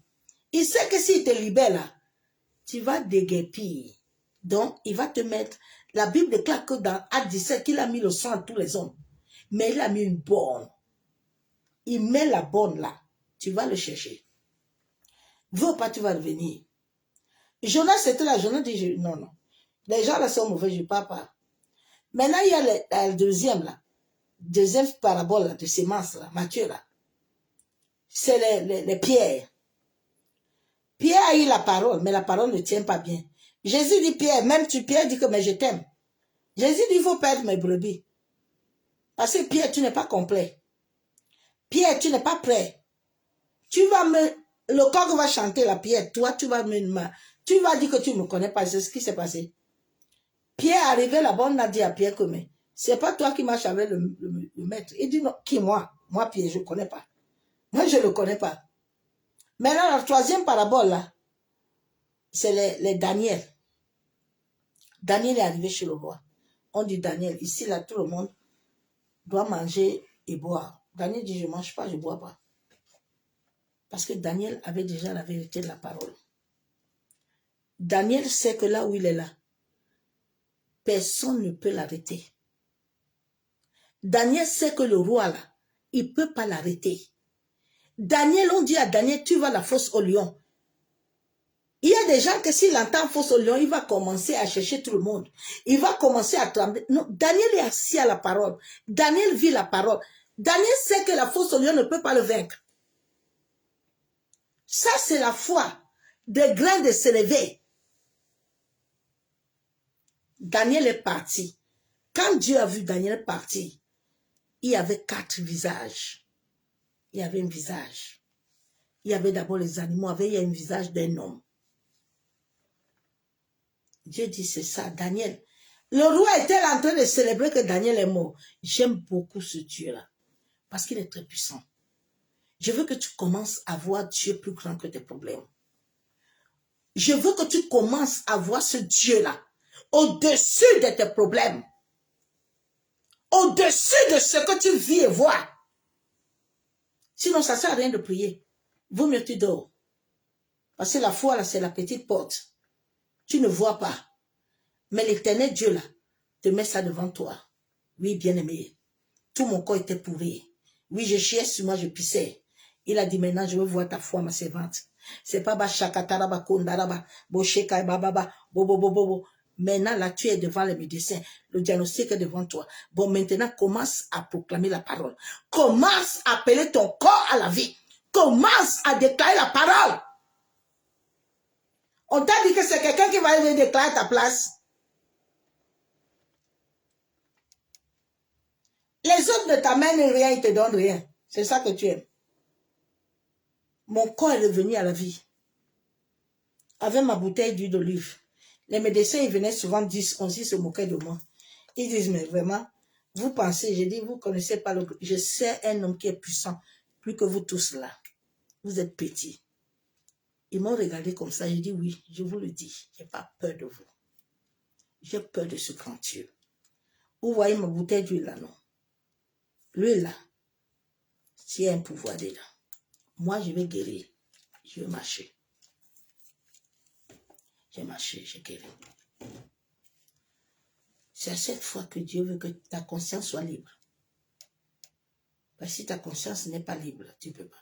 Il sait que s'il te libère là, tu vas déguerpir. Donc, il va te mettre... La Bible déclare que dans Acte 17, qu'il a mis le sang à tous les hommes. Mais il a mis une borne. Il met la borne là. Tu vas le chercher. Veux ou pas, tu vas revenir. Jonas était là, Jonas dit, non, non. Les gens là sont mauvais, je ne parle pas. Maintenant, il y a le deuxième là. Deuxième parabole là, de sémence là, Matthieu là. C'est les pierres. Pierre a eu la parole, mais la parole ne tient pas bien. Jésus dit, Pierre, même tu, Pierre dit que, mais je t'aime. Jésus dit, il faut perdre mes brebis. Parce que Pierre, tu n'es pas complet. Pierre, tu n'es pas prêt. Tu vas le coq va chanter la Pierre, toi, tu vas dire que tu ne me connais pas, c'est ce qui s'est passé. Pierre arrivé là-bas, on a dit à Pierre que, mais c'est pas toi qui marches avec le maître. Il dit, non, qui moi? Moi, Pierre, je ne connais pas. Moi, je ne le connais pas. Maintenant, la troisième parabole, là, c'est les Daniel. Daniel est arrivé chez le roi. On dit Daniel, ici, là, tout le monde doit manger et boire. Daniel dit, je ne mange pas, je ne bois pas. Parce que Daniel avait déjà la vérité de la parole. Daniel sait que là où il est là, personne ne peut l'arrêter. Daniel sait que le roi, là, il ne peut pas l'arrêter. Daniel, on dit à Daniel, tu vas à la fosse au lion. Il y a des gens que s'il entend fosse au lion, il va commencer à chercher tout le monde. Il va commencer à trembler. Non, Daniel est assis à la parole. Daniel vit la parole. Daniel sait que la fosse au lion ne peut pas le vaincre. Ça, c'est la foi des grains de se lever. Daniel est parti. Quand Dieu a vu Daniel partir, il y avait 4 visages. Il y avait un visage. Il y avait d'abord les animaux, il y a un visage d'un homme. Dieu dit, c'est ça, Daniel. Le roi était en train de célébrer que Daniel est mort. J'aime beaucoup ce Dieu-là, parce qu'il est très puissant. Je veux que tu commences à voir Dieu plus grand que tes problèmes. Je veux que tu commences à voir ce Dieu-là au-dessus de tes problèmes. Au-dessus de ce que tu vis et vois. Sinon, ça ne sert à rien de prier. Vaut mieux tu dors. Parce que la foi, là, c'est la petite porte. Tu ne vois pas. Mais l'éternel Dieu, là, te met ça devant toi. Oui, bien-aimé. Tout mon corps était pourri. Oui, je chiais sur moi, je pissais. Il a dit, maintenant, je veux voir ta foi, ma servante. C'est pas Bachakataraba, Kondaraba, Bosheka, Bababa, Bobo, Bobo. Maintenant, là, tu es devant les médecins. Le diagnostic est devant toi. Bon, maintenant, commence à proclamer la parole. Commence à appeler ton corps à la vie. Commence à déclarer la parole. On t'a dit que c'est quelqu'un qui va venir déclarer ta place. Les autres ne t'amènent rien, ils ne te donnent rien. C'est ça que tu aimes. Mon corps est revenu à la vie. Avec ma bouteille d'huile d'olive. Les médecins, ils venaient souvent dire, on se moquait de moi. Ils disent, mais vraiment, vous pensez, je dis, vous ne connaissez pas le... Je sais un homme qui est puissant, plus que vous tous là. Vous êtes petits. Ils m'ont regardé comme ça, j'ai dit, oui, je vous le dis, je n'ai pas peur de vous. J'ai peur de ce grand Dieu. Vous voyez ma bouteille d'huile là, non? L'huile là, s'il y a un pouvoir dedans. Moi, je vais guérir. Je vais marcher. J'ai marché, j'ai guéri. C'est à cette fois que Dieu veut que ta conscience soit libre. Parce que si ta conscience n'est pas libre, tu ne peux pas.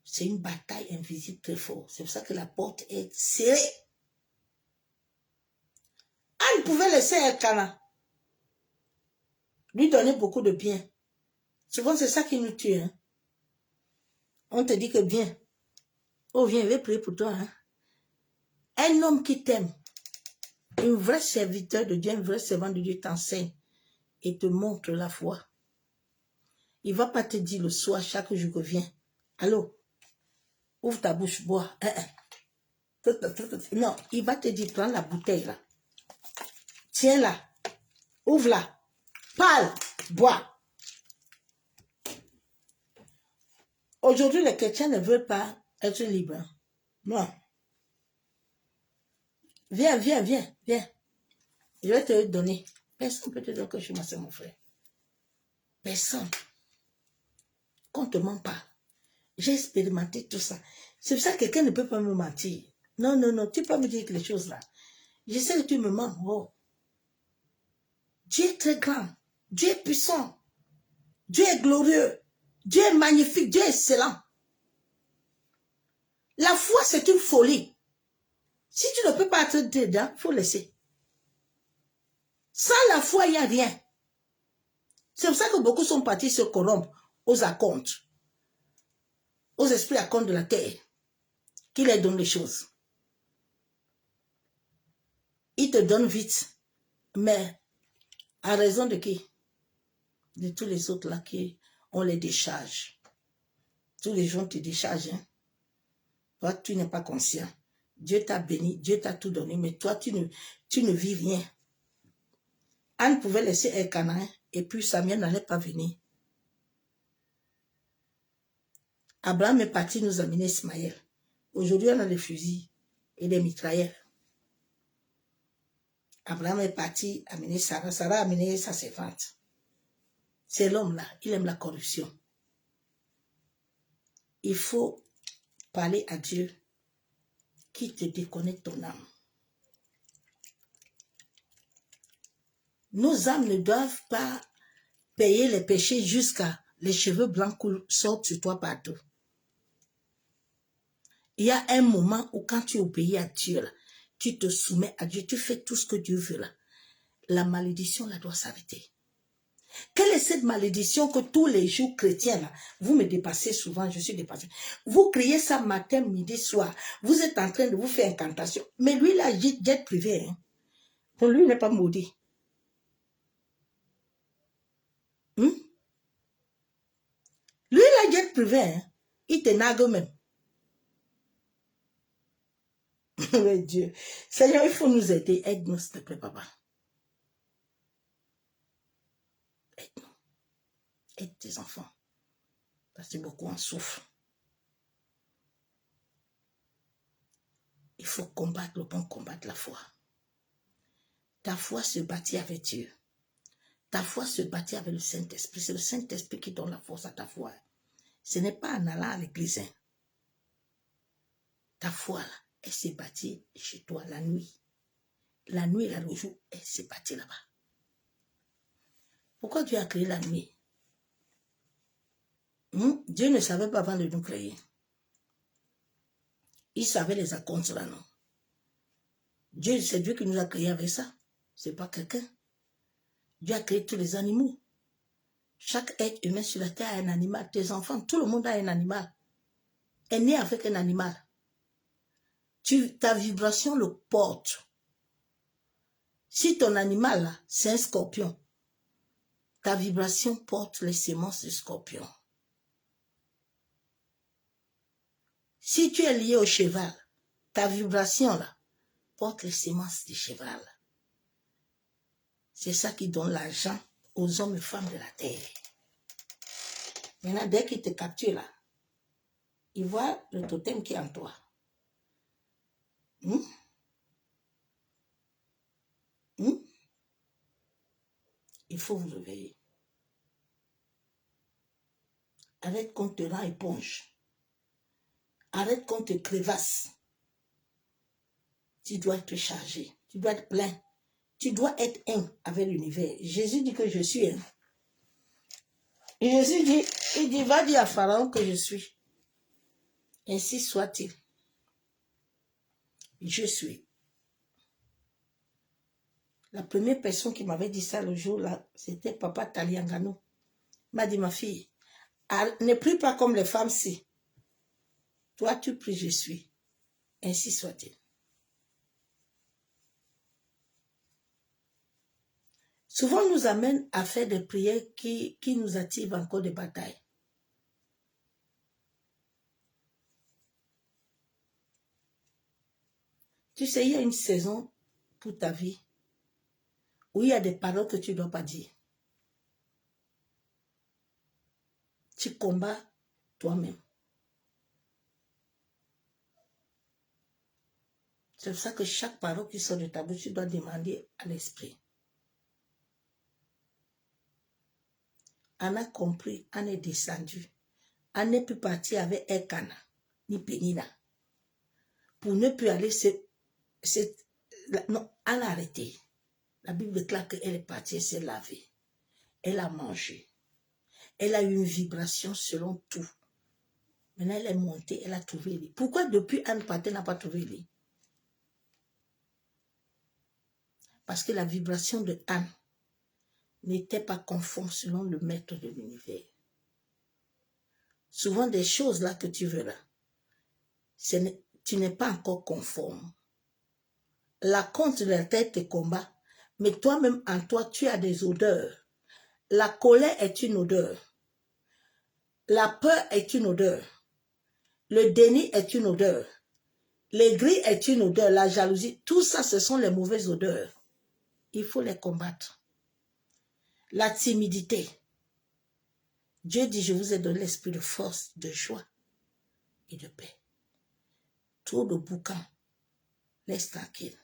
C'est une bataille invisible très forte. C'est pour ça que la porte est serrée. Anne pouvait laisser Elkana lui donner beaucoup de bien. Souvent, c'est ça qui nous tue. Hein? On te dit que viens. Oh, viens, je vais prier pour toi. Hein? Un homme qui t'aime, un vrai serviteur de Dieu, un vrai servant de Dieu t'enseigne et te montre la foi. Il ne va pas te dire le soir, chaque jour que viens. Allô? Ouvre ta bouche, bois. Non, il va te dire, prends la bouteille là. Tiens-la. Ouvre-la. Parle. Bois. Aujourd'hui, les chrétiens ne veulent pas être libres. Non. Viens, viens, viens, viens. Je vais te donner. Personne ne peut te dire que je suis ma soeur, mon frère. Personne. Qu'on ne te ment pas. J'ai expérimenté tout ça. C'est pour ça que quelqu'un ne peut pas me mentir. Non, non, non, tu peux me dire que les choses là. Je sais que tu me mens. Oh. Dieu est très grand. Dieu est puissant. Dieu est glorieux. Dieu est magnifique. Dieu est excellent. La foi, c'est une folie. Si tu ne peux pas être dedans, il faut laisser. Sans la foi, il n'y a rien. C'est pour ça que beaucoup sont partis se corrompre aux acomptes, aux esprits à compte de la terre, qui leur donnent les choses. Ils te donnent vite, mais à raison de qui? De tous les autres là qui ont les décharges. Tous les gens te déchargent. Hein? Toi, tu n'es pas conscient. Dieu t'a béni, Dieu t'a tout donné, mais toi, tu ne vis rien. Anne pouvait laisser Elkanah et puis Samuel n'allait pas venir. Abraham est parti nous amener Ismaël. Aujourd'hui, on a des fusils et des mitrailleurs. Abraham est parti amener Sarah. Sarah a amené sa servante. C'est l'homme là, il aime la corruption. Il faut parler à Dieu qui te déconnecte ton âme. Nos âmes ne doivent pas payer les péchés jusqu'à les cheveux blancs sortent sur toi partout. Il y a un moment où quand tu obéis à Dieu, là, tu te soumets à Dieu, tu fais tout ce que Dieu veut là. La malédiction là doit s'arrêter. Quelle est cette malédiction que tous les jours chrétiens là, vous me dépassez souvent, je suis dépassé. Vous criez ça matin, midi, soir. Vous êtes en train de vous faire incantation. Mais lui là, jet privé. Hein. Pour lui, il n'est pas maudit. Lui là, jet privé. Hein. Il te nague même. Mais Dieu. Seigneur, il faut nous aider. Aide-nous, s'il te plaît, papa. Aide-nous. Aide tes enfants. Parce que beaucoup en souffrent. Il faut combattre le bon combat de la foi. Ta foi se bâtit avec Dieu. Ta foi se bâtit avec le Saint-Esprit. C'est le Saint-Esprit qui donne la force à ta foi. Ce n'est pas en allant à l'église. Hein. Ta foi, là, elle s'est bâtie chez toi la nuit. La nuit, là, le jour, elle s'est bâtie là-bas. Pourquoi Dieu a créé la nuit? Dieu ne savait pas avant de nous créer. Il savait les acomptes là, non? Dieu, c'est Dieu qui nous a créés avec ça. C'est pas quelqu'un. Dieu a créé tous les animaux. Chaque être humain sur la terre a un animal. Tes enfants, tout le monde a un animal. Est né avec un animal. Ta vibration le porte. Si ton animal, là, c'est un scorpion, ta vibration porte les semences du scorpion. Si tu es lié au cheval, ta vibration, là, porte les semences du cheval. C'est ça qui donne l'argent aux hommes et femmes de la terre. Maintenant, dès qu'ils te capturent là, ils voient le totem qui est en toi. Il faut vous réveiller. Arrête qu'on te rend éponge. Arrête qu'on te crévasse. Tu dois être chargé. Tu dois être plein. Tu dois être un avec l'univers. Jésus dit que je suis un. Et Jésus dit, il dit, va dire à Pharaon que je suis. Ainsi soit-il. Je suis. La première personne qui m'avait dit ça le jour-là, c'était Papa Taliangano. Il m'a dit, ma fille, ne prie pas comme les femmes si. Toi, tu pries, je suis. Ainsi soit-il. Souvent, nous amène à faire des prières qui nous attirent encore des batailles. Tu sais, il y a une saison pour ta vie où il y a des paroles que tu ne dois pas dire. Tu combats toi-même. C'est pour ça que chaque parole qui sort de ta bouche, tu dois demander à l'esprit. On a compris, on est descendu. On n'est plus parti avec Elkanah, ni Pénina. Pour ne plus aller, non, on a arrêté. La Bible déclare qu'elle est partie, elle s'est lavée. Elle a mangé. Elle a eu une vibration selon tout. Maintenant, elle est montée, elle a trouvé lit. Pourquoi depuis Anne partait n'a pas trouvé lit? Parce que la vibration de Anne n'était pas conforme selon le maître de l'univers. Souvent des choses là que tu verras, tu n'es pas encore conforme. La compte de la tête te combat, mais toi-même en toi, tu as des odeurs. La colère est une odeur. La peur est une odeur. Le déni est une odeur. L'aigri est une odeur. La jalousie, tout ça, ce sont les mauvaises odeurs. Il faut les combattre. La timidité. Dieu dit, je vous ai donné l'esprit de force, de joie et de paix. Trop de bouquins, laisse tranquille.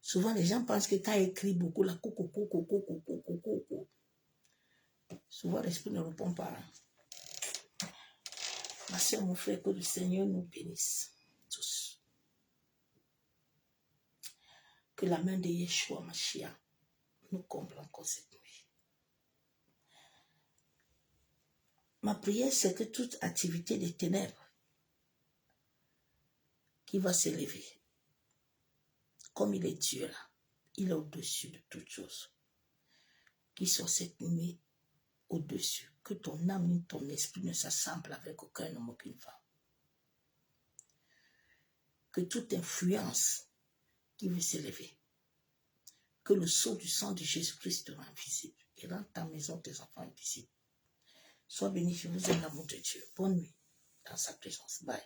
Souvent, les gens pensent que quand ils écrit beaucoup, la coucou, souvent, l'esprit ne répond pas. Ma soeur, mon frère, que le Seigneur nous bénisse tous. Que la main de Yeshua, Mashiach, nous comble encore cette nuit. Ma prière, c'est que toute activité des ténèbres qui va s'élever, comme il est Dieu là, il est au-dessus de toutes choses, qui soit cette nuit au-dessus, que ton âme ni ton esprit ne s'assemble avec aucun homme, aucune femme. Que toute influence qui veut s'élever, que le sceau du sang de Jésus-Christ te rend visible et rend ta maison, tes enfants invisibles. Sois béni, je vous aime l'amour de Dieu. Bonne nuit dans sa présence. Bye.